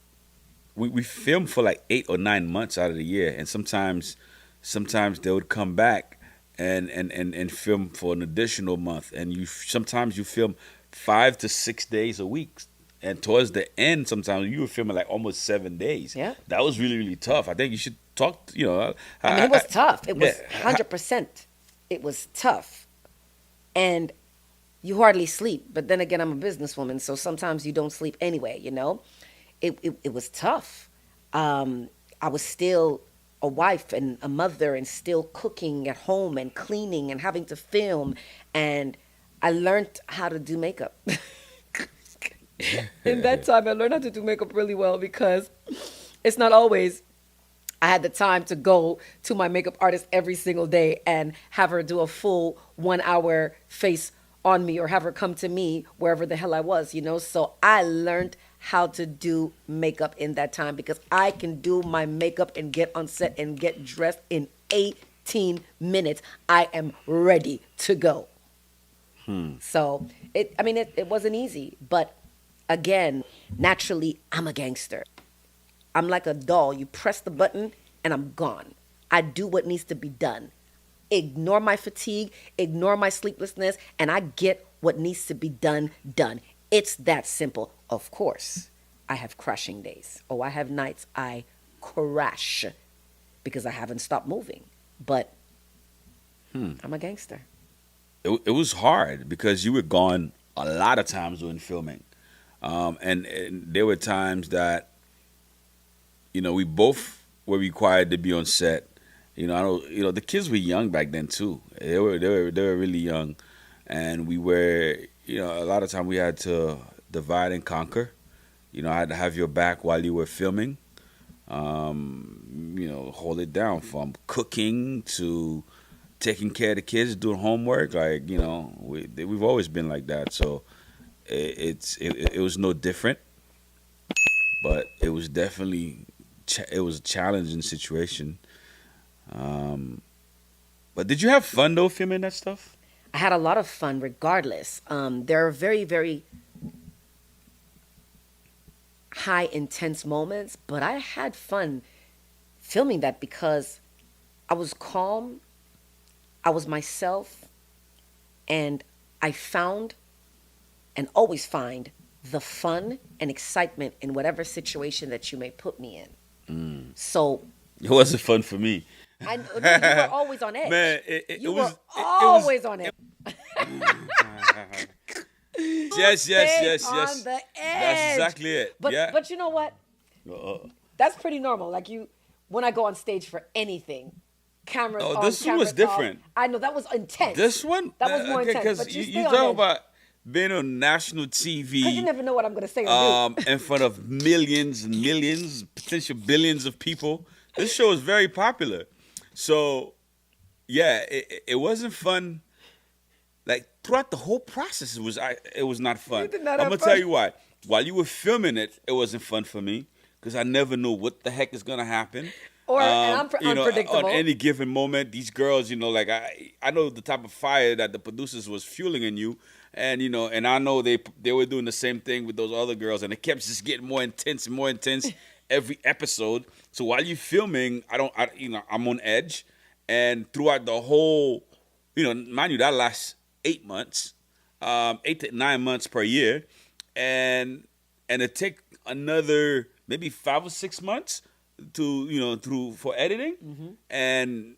We filmed for like 8 or 9 months out of the year, and sometimes they would come back and film for an additional month, and sometimes you film 5 to 6 days a week, and towards the end sometimes you were filming like almost 7 days. Yeah, that was really, really tough. I think you should talk. You know, I mean, it was tough. It was yeah. 100%. It was tough, and you hardly sleep. But then again, I'm a businesswoman, so sometimes you don't sleep anyway. You know. It was tough. I was still a wife and a mother and still cooking at home and cleaning and having to film. And I learned how to do makeup. In that time, I learned how to do makeup really well because it's not always I had the time to go to my makeup artist every single day and have her do a full 1 hour face on me or have her come to me wherever the hell I was, you know? So I learned how to do makeup in that time because I can do my makeup and get on set and get dressed in 18 minutes. I am ready to go. So it wasn't easy, but again, naturally, I'm a gangster. I'm like a doll. You press the button and I'm gone. I do what needs to be done. Ignore my fatigue, ignore my sleeplessness, and I get what needs to be done. It's that simple. Of course, I have crashing days. Oh, I have nights I crash because I haven't stopped moving. But I'm a gangster. it was hard because you were gone a lot of times during filming, and there were times that we both were required to be on set. I know the kids were young back then too. They were really young, and we were a lot of time we had to divide and conquer. I had to have your back while you were filming. Hold it down from cooking to taking care of the kids, doing homework. Like we've always been like that. So it was no different, but it was definitely it was a challenging situation. But did you have fun though filming that stuff? I had a lot of fun regardless. There are very, very high intense moments, but I had fun filming that because I was calm, I was myself, and I found and always find the fun and excitement in whatever situation that you may put me in. So It wasn't fun for me. I you were always on edge. Man, You it were was always on edge. Yes, yes, On yes. the edge. That's exactly it. But yeah. but you know what? That's pretty normal. Like when I go on stage for anything, cameras Oh, on, this one was cameras off. different. I know that was intense. This one, That was more intense. because But you you stay on talk edge. about being on national Because you TV, never know what I'm going to say or do. in front of millions and millions, potential billions of people. This show is very popular. So, yeah, it wasn't fun. Like throughout the whole process, it was not fun. You did not I'm have gonna tell fun. you why. While you were filming it, it wasn't fun for me because I never know what the heck is gonna happen. Or and unpredictable. On any given moment, these girls, like I know the type of fire that the producers was fueling in you, and and I know they were doing the same thing with those other girls, and it kept just getting more intense and more intense every episode. So while you're filming, I'm on edge, and throughout the whole, mind you, that lasts 8 months, 8 to 9 months per year, and it take another maybe 5 or 6 months to through for editing, and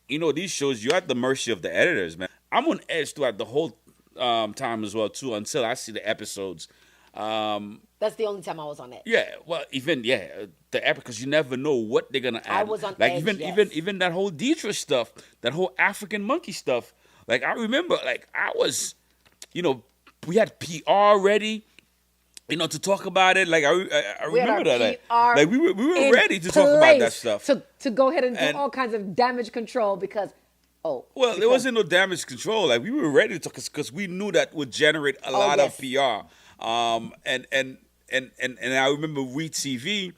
these shows you're at the mercy of the editors, man. I'm on edge throughout the whole time as well too until I see the episodes. That's the only time I was on edge. Yeah, well, even the epic because you never know what they're gonna add. I was on like edge, even yes. even that whole Dedra stuff, that whole African monkey stuff. Like I remember, like I was, we had PR ready, to talk about it. Like I We had remember our that. PR Like we were in ready to talk about that place stuff. To go ahead and do And- all kinds of damage control because, Well, because- there wasn't no damage control. Like we were ready to talk because we knew that would generate a lot of yes. PR. And I remember WeTV,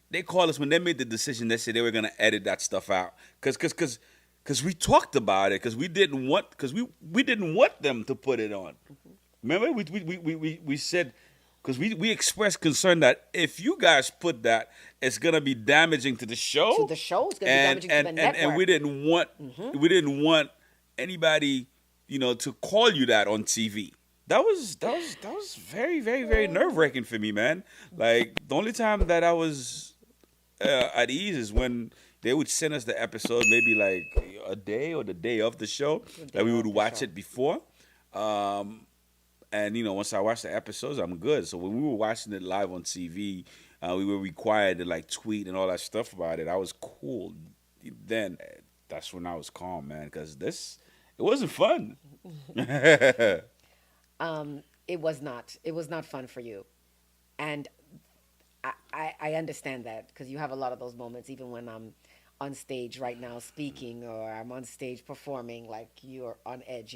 they called us when they made the decision. They said they were gonna edit that stuff out because we talked about it because we didn't want them to put it on. Remember we said. Because we expressed concern that if you guys put that, it's gonna be damaging to the show. To the show, it's gonna be damaging to the network. And we didn't want anybody, to call you that on TV. That was very, very, very nerve-wracking for me, man. Like the only time that I was at ease is when they would send us the episode, maybe like a day or the day of the show, that we would watch it before. And once I watched the episodes, I'm good. So when we were watching it live on TV, we were required to like tweet and all that stuff about it. I was cool. Then that's when I was calm, man, because it wasn't fun. it was not. It was not fun for you, and I understand that because you have a lot of those moments, even when I'm on stage right now speaking or I'm on stage performing, like you're on edge,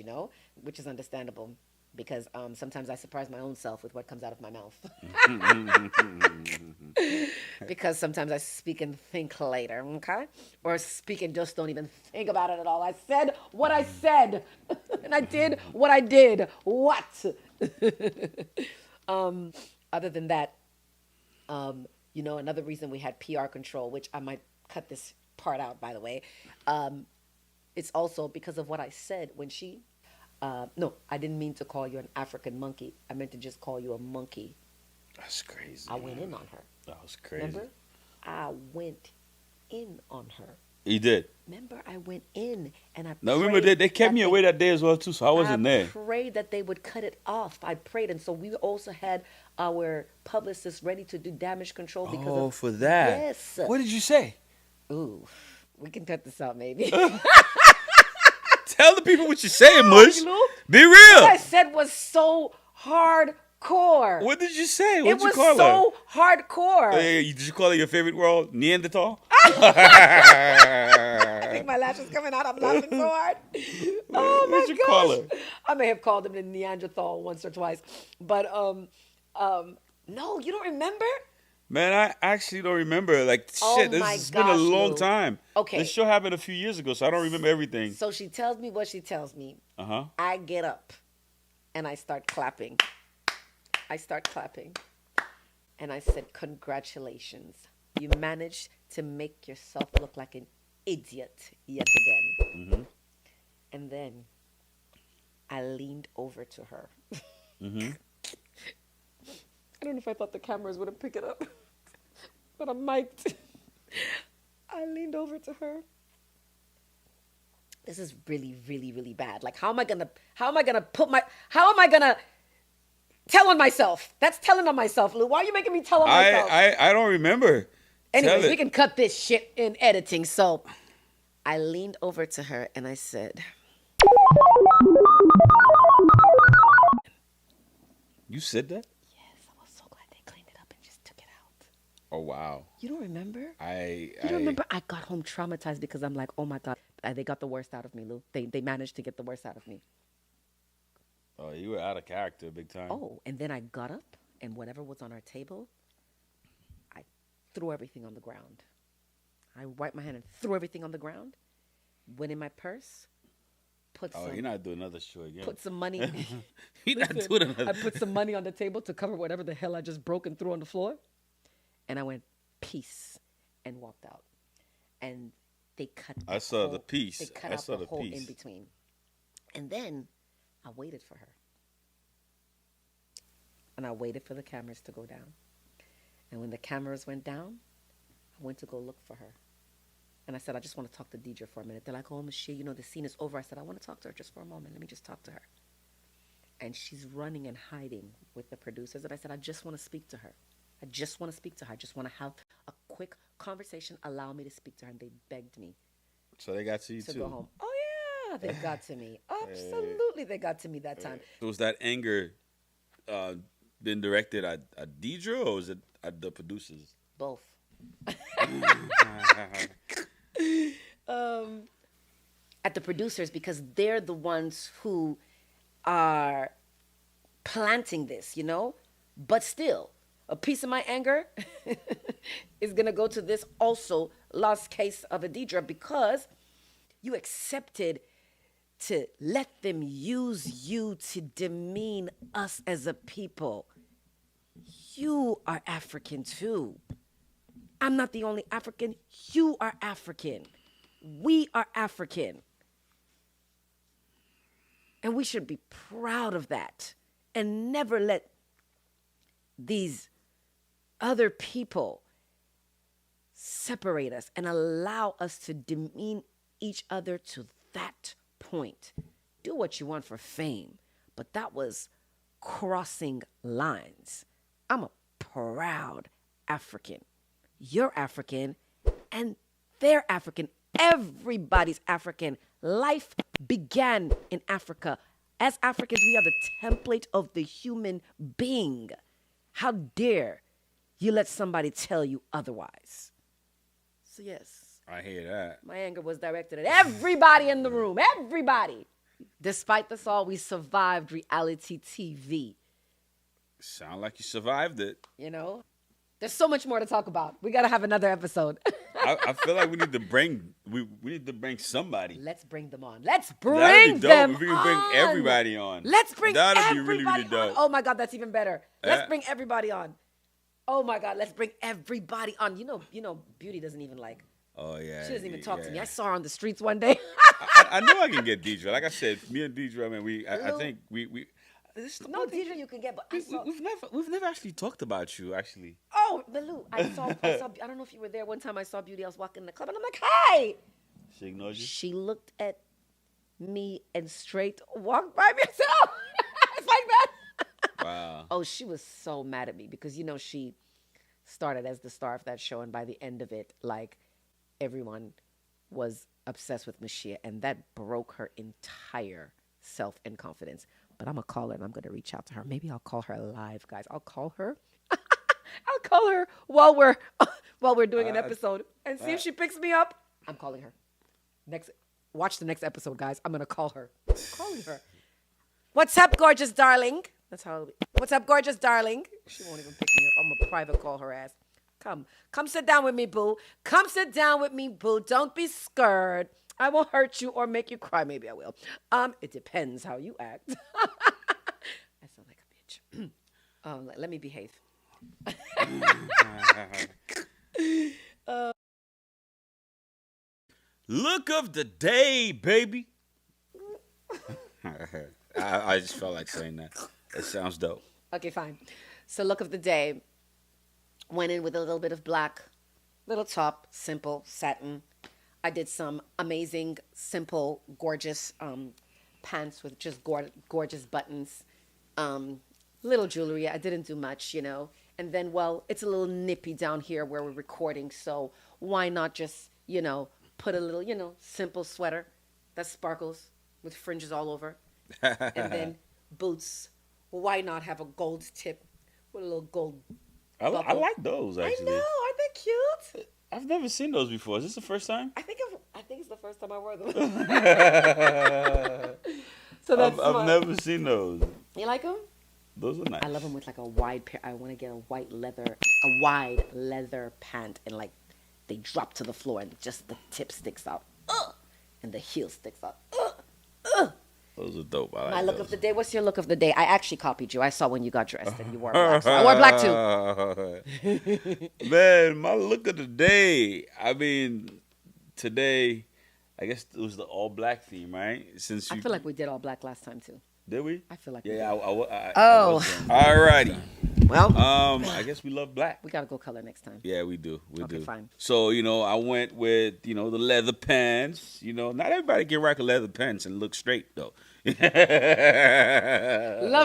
which is understandable. Because sometimes I surprise my own self with what comes out of my mouth. Because sometimes I speak and think later, okay? Or speak and just don't even think about it at all. I said what I said, and I did what I did. What? Other than that, another reason we had PR control, which I might cut this part out, by the way, it's also because of what I said when she... no, I didn't mean to call you an African monkey. I meant to just call you a monkey. That's crazy. I went in on her. That was crazy. Remember? I went in on her. He did. Remember, I went in and I No, prayed remember they kept that me away that day as well too, so I wasn't there. I prayed that they would cut it off. I prayed, and so we also had our publicists ready to do damage control because Oh, of for that. Yes. What did you say? Ooh, we can cut this out, maybe. Tell the people what you're saying, Mush. Lou. Be What I real. said was so hardcore. What did you say? It What'd you was call so her? hardcore. Did you call her your favorite world, Neanderthal? I think my lash is coming out. I'm laughing so hard. Oh my What'd you call her? I may have called him the Neanderthal once or twice, but no, you don't remember? Man, I actually don't remember. Like, Oh shit, my it's been a gosh, long Lou. time. Okay. This show happened a few years ago, so I don't remember everything. So she tells me what she tells me. Uh-huh. I get up and I start clapping. And I said, congratulations. You managed to make yourself look like an idiot yet again. Mm-hmm. And then I leaned over to her. Mm-hmm. I don't know if I thought the cameras wouldn't pick it up, but I'm mic'd. I leaned over to her. This is really, really, really bad. Like, how am I gonna tell on myself? That's telling on myself, Lou. Why are you making me tell on myself? I don't remember. Anyways, Tell we it. can cut this shit in editing. So I leaned over to her and I said, You said that? yes, I was so glad they cleaned it up and just took it out. Oh, wow. You don't remember? You You don't remember? I got home traumatized because I'm like, oh my God, they got the worst out of me, Lou. They managed to get the worst out of me. Oh, you were out of character big time. Oh, and then I got up and whatever was on our table, I threw everything on the ground. I wiped my hand and threw everything on the ground, went in my purse, You're not doing another show again. put some money. You're not Listen, doing another. I put some money on the table to cover whatever the hell I just broke and threw on the floor. And I went, peace, and walked out. And they cut I saw the hole- piece. They cut I out saw the the hole in piece. between. And then I waited for her. And I waited for the cameras to go down. And when the cameras went down, I went to go look for her. And I said, I just want to talk to Dedra for a minute. They're like, oh, Mushiya, you know, the scene is over. I said, I want to talk to her just for a moment. Let me just talk to her. And she's running and hiding with the producers. And I said, I just want to speak to her. I just want to speak to her. I just want to have a quick conversation. Allow me to speak to her. And they begged me So they got to you to too. go home. Oh, yeah, they got to me. Absolutely, they got to me that time. So was that anger been directed at Dedra or was it at the producers? Both. At the producers, because they're the ones who are planting this, you know? But still, a piece of my anger is going to go to this also lost case of a Dedra because you accepted to let them use you to demean us as a people. You are African too. I'm not the only African. You are African. We are African. And we should be proud of that and never let these other people separate us and allow us to demean each other to that point. Do what you want for fame, but that was crossing lines. I'm a proud African. You're African and they're African. Everybody's African. Life began in Africa. As Africans, we are the template of the human being. How dare you let somebody tell you otherwise? So yes, I hear that. my anger was directed at everybody in the room. Everybody. Despite this all, we survived reality TV. Sound like you survived it. You know? There's so much more to talk about. We got to have another episode. I feel like we need to bring somebody. Let's bring them on. Let's That'd bring be them dope if we can on. bring everybody on. Let's bring That'd everybody be really, really on. dope. Oh my God, that's even better. Let's Yeah. bring everybody on. Oh my God, let's bring everybody on. You know, Beauty doesn't even like. Oh yeah. She doesn't even talk to me. yeah. I saw her on the streets one day. I know I can get Dedra. Like I said, me and Dedra, man, I think we This is No, Dedra, you can get, but I saw. we've never actually talked about you actually. Oh, Baloo, I saw. I don't know if you were there. One time I saw Beauty. I was walking in the club, and I'm like, "Hi." She ignored you. She looked at me and straight walked by me. It's like that. Wow. Oh, she was so mad at me because she started as the star of that show, and by the end of it, like everyone was obsessed with Mushiya, and that broke her entire self and confidence. But I'm gonna call her and I'm gonna reach out to her. Maybe I'll call her live, guys. I'll call her. I'll call her while we're doing an episode and see if she picks me up. I'm calling her. Watch the next episode, guys. I'm gonna call her. I'm calling her. What's up, gorgeous darling? That's how it'll be. What's up, gorgeous darling? She won't even pick me up. I'm gonna private call her ass. Come sit down with me, boo. Come sit down with me, boo. Don't be scared. I won't hurt you or make you cry. Maybe I will. It depends how you act. I sound like a bitch. Let me behave. Look of the day, baby. I just felt like saying that. It sounds dope. Okay, fine. So look of the day. Went in with a little bit of black, little top, simple satin. I did some amazing, simple, gorgeous pants with just gorgeous buttons. Little jewelry. I didn't do much, And then, well, it's a little nippy down here where we're recording. So why not just, put a little, simple sweater that sparkles with fringes all over. And then boots. Why not have a gold tip with a little gold bubble? I like those, actually. I know. Aren't they cute? I've never seen those before. Is this the first time? I think it's the first time I wore them. So that's I've never seen those. You like them? Those are nice. I love them with like a wide pair. I want to get a wide leather pant, and like they drop to the floor and just the tip sticks out, and the heel sticks out. Those are dope. I like My look those. of the day. What's your look of the day? I actually copied you. I saw when you got dressed and you wore black. So I wore black too. Man, my look of the day. I mean, today, I guess it was the all black theme, right? Since I feel like we did all black last time too. Did we? I feel like Yeah. Oh. Alrighty. Well, I guess we love black. we gotta go color next time. Yeah, we do. We Okay, do. fine. So, I went with, the leather pants. Not everybody can rock a leather pants and look straight, though. Love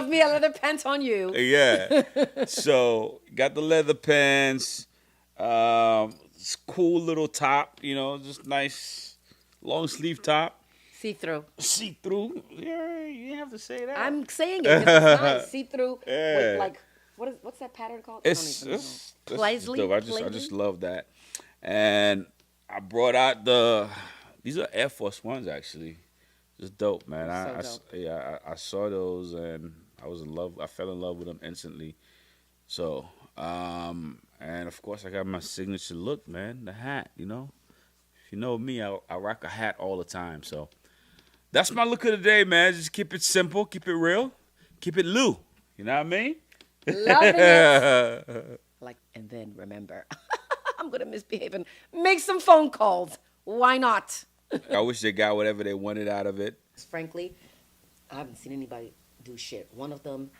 me a leather pants on you. Yeah. So, got the leather pants. Cool little top, just nice long sleeve top. See through. See through. Yeah, you didn't have to say that. I'm saying it 'cause it's nice. See through Yeah. with like what's that pattern called? It's I don't even know. Paisley? dope. I just love that. And I brought out these are Air Force Ones actually. Just dope, man. I saw those and I was in love. I fell in love with them instantly. So, and of course I got my signature look, man. The hat, If you know me, I rock a hat all the time. So that's my look of the day, man. Just keep it simple, keep it real, keep it Lou. You know what I mean? Loving it. And then remember, I'm gonna misbehave and make some phone calls. Why not? I wish they got whatever they wanted out of it. Frankly, I haven't seen anybody do shit. One of them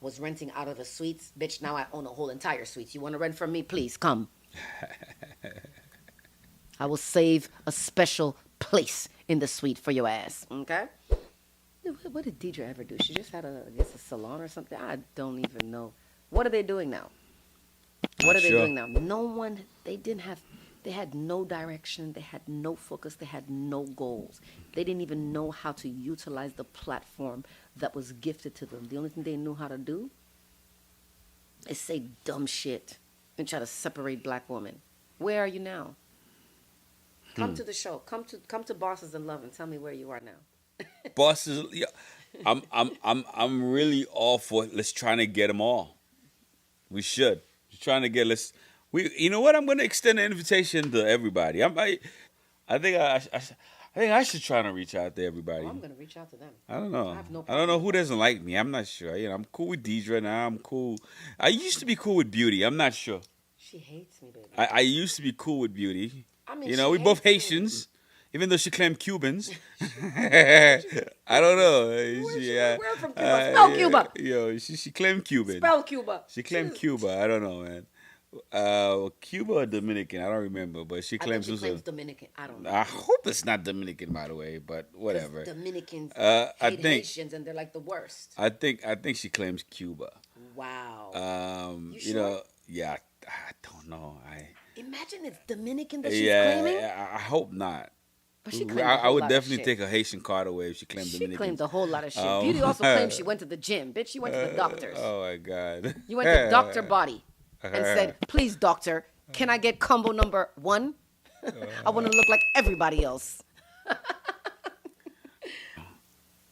was renting out of a suite. Bitch, now I own a whole entire suite. You want to rent from me? Please come. I will save a special place in the suite for your ass. Okay? What did Dedra ever do? She just had a salon or something. I don't even know. What are they doing now? What are they doing now? No one. They had no direction. They had no focus. They had no goals. They didn't even know how to utilize the platform that was gifted to them. The only thing they knew how to do is say dumb shit and try to separate black women. Where are you now? Come to the show. Come to Bosses in Love and tell me where you are now. Bosses, yeah, I'm really all for let's try to get them all. We should. Just trying to get you know what? I'm going to extend an invitation to everybody. I think I should try to reach out to everybody. Oh, I'm going to reach out to them. I don't know. I have no I don't know problem. who doesn't like me. I'm not sure. I'm cool with Dedra now. I'm cool. I used to be cool with Beauty. I'm not sure. She hates me, baby. I used to be cool with Beauty. I mean, we she both hates me. Haitians. Even though she claimed Cubans, I don't know. Where from Cuba? Spell Cuba. Yo, she claimed Cuban. Spell Cuba. She claimed Cuba. I don't know, man. Cuba or Dominican? I don't remember, but she I think claims she claims Dominican. I don't know. I hope it's not Dominican, by the way, but whatever. Dominicans I hate think Haitians, and they're like the worst. I think she claims Cuba. Wow. You sure? know, yeah, I don't know. Imagine it's Dominican that she's claiming. I hope not. But she claimed I would definitely take a Haitian card away if she claimed She Dominican. claimed a whole lot of shit. Beauty also claimed she went to the gym. Bitch, you went to the doctors. Oh my God. You went to Dr. Body and said, please, doctor, can I get combo number 1? I want to look like everybody else.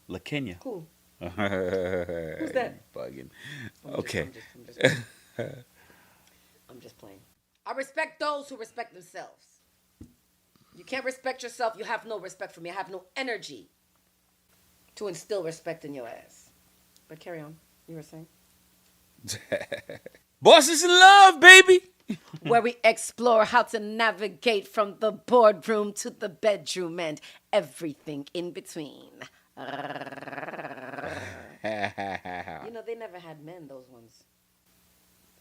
La Kenya. Cool. Who's that? Bugging. Okay. I'm just playing. I respect those who respect themselves. You can't respect yourself, you have no respect for me. I have no energy to instill respect in your ass. But carry on. You were saying? Bosses in love, baby. Where we explore how to navigate from the boardroom to the bedroom and everything in between. You know, they never had men, those ones.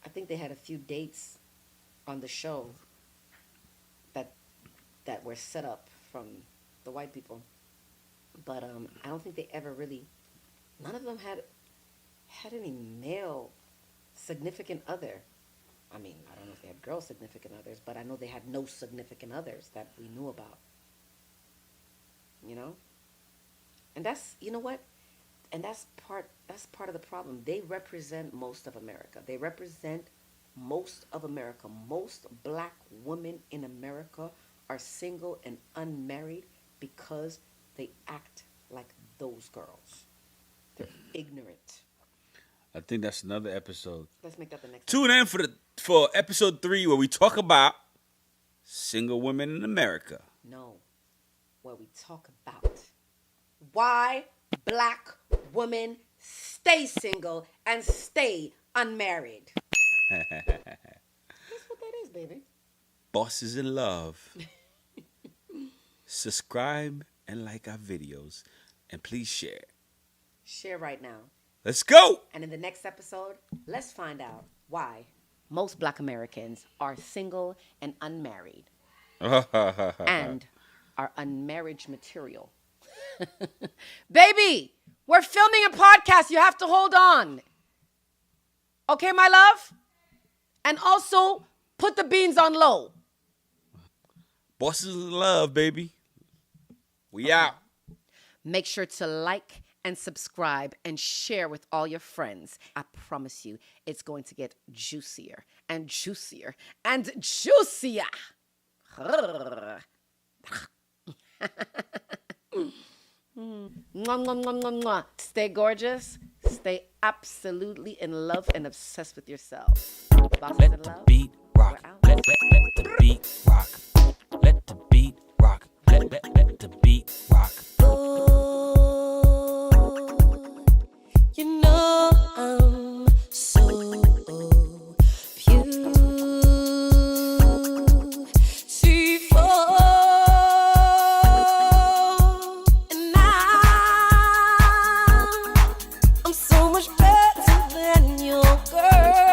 I think they had a few dates on the show that were set up from the white people. But I don't think they ever really, none of them had any male significant other. I mean, I don't know if they had girl significant others, but I know they had no significant others that we knew about. You know? And that's, you know what? And that's part of the problem. They represent most of America. They represent most of America. Most black women in America are single and unmarried because they act like those girls. They're ignorant. I think that's another episode. Let's make that the next Tune in for episode 3 where we talk about single women in America. No. Where we talk about why black women stay single and stay unmarried. That's what that is, baby. Bosses in love. Subscribe and like our videos. And please share. Share right now. Let's go. And in the next episode, let's find out why most black Americans are single and unmarried and are unmarriage material. Baby, we're filming a podcast. You have to hold on. Okay, my love? And also, put the beans on low. Bosses in love, baby. We out. Make sure to like and subscribe and share with all your friends. I promise you, it's going to get juicier and juicier and juicier. Mwah, mwah, mwah, mwah, mwah. Stay gorgeous. Stay absolutely in love and obsessed with yourself. Bosses in Let the love. beat rock. We're out. Let the beat rock. Let the beat rock. Let the beat rock. You know I'm so beautiful, and I'm so much better than your girl.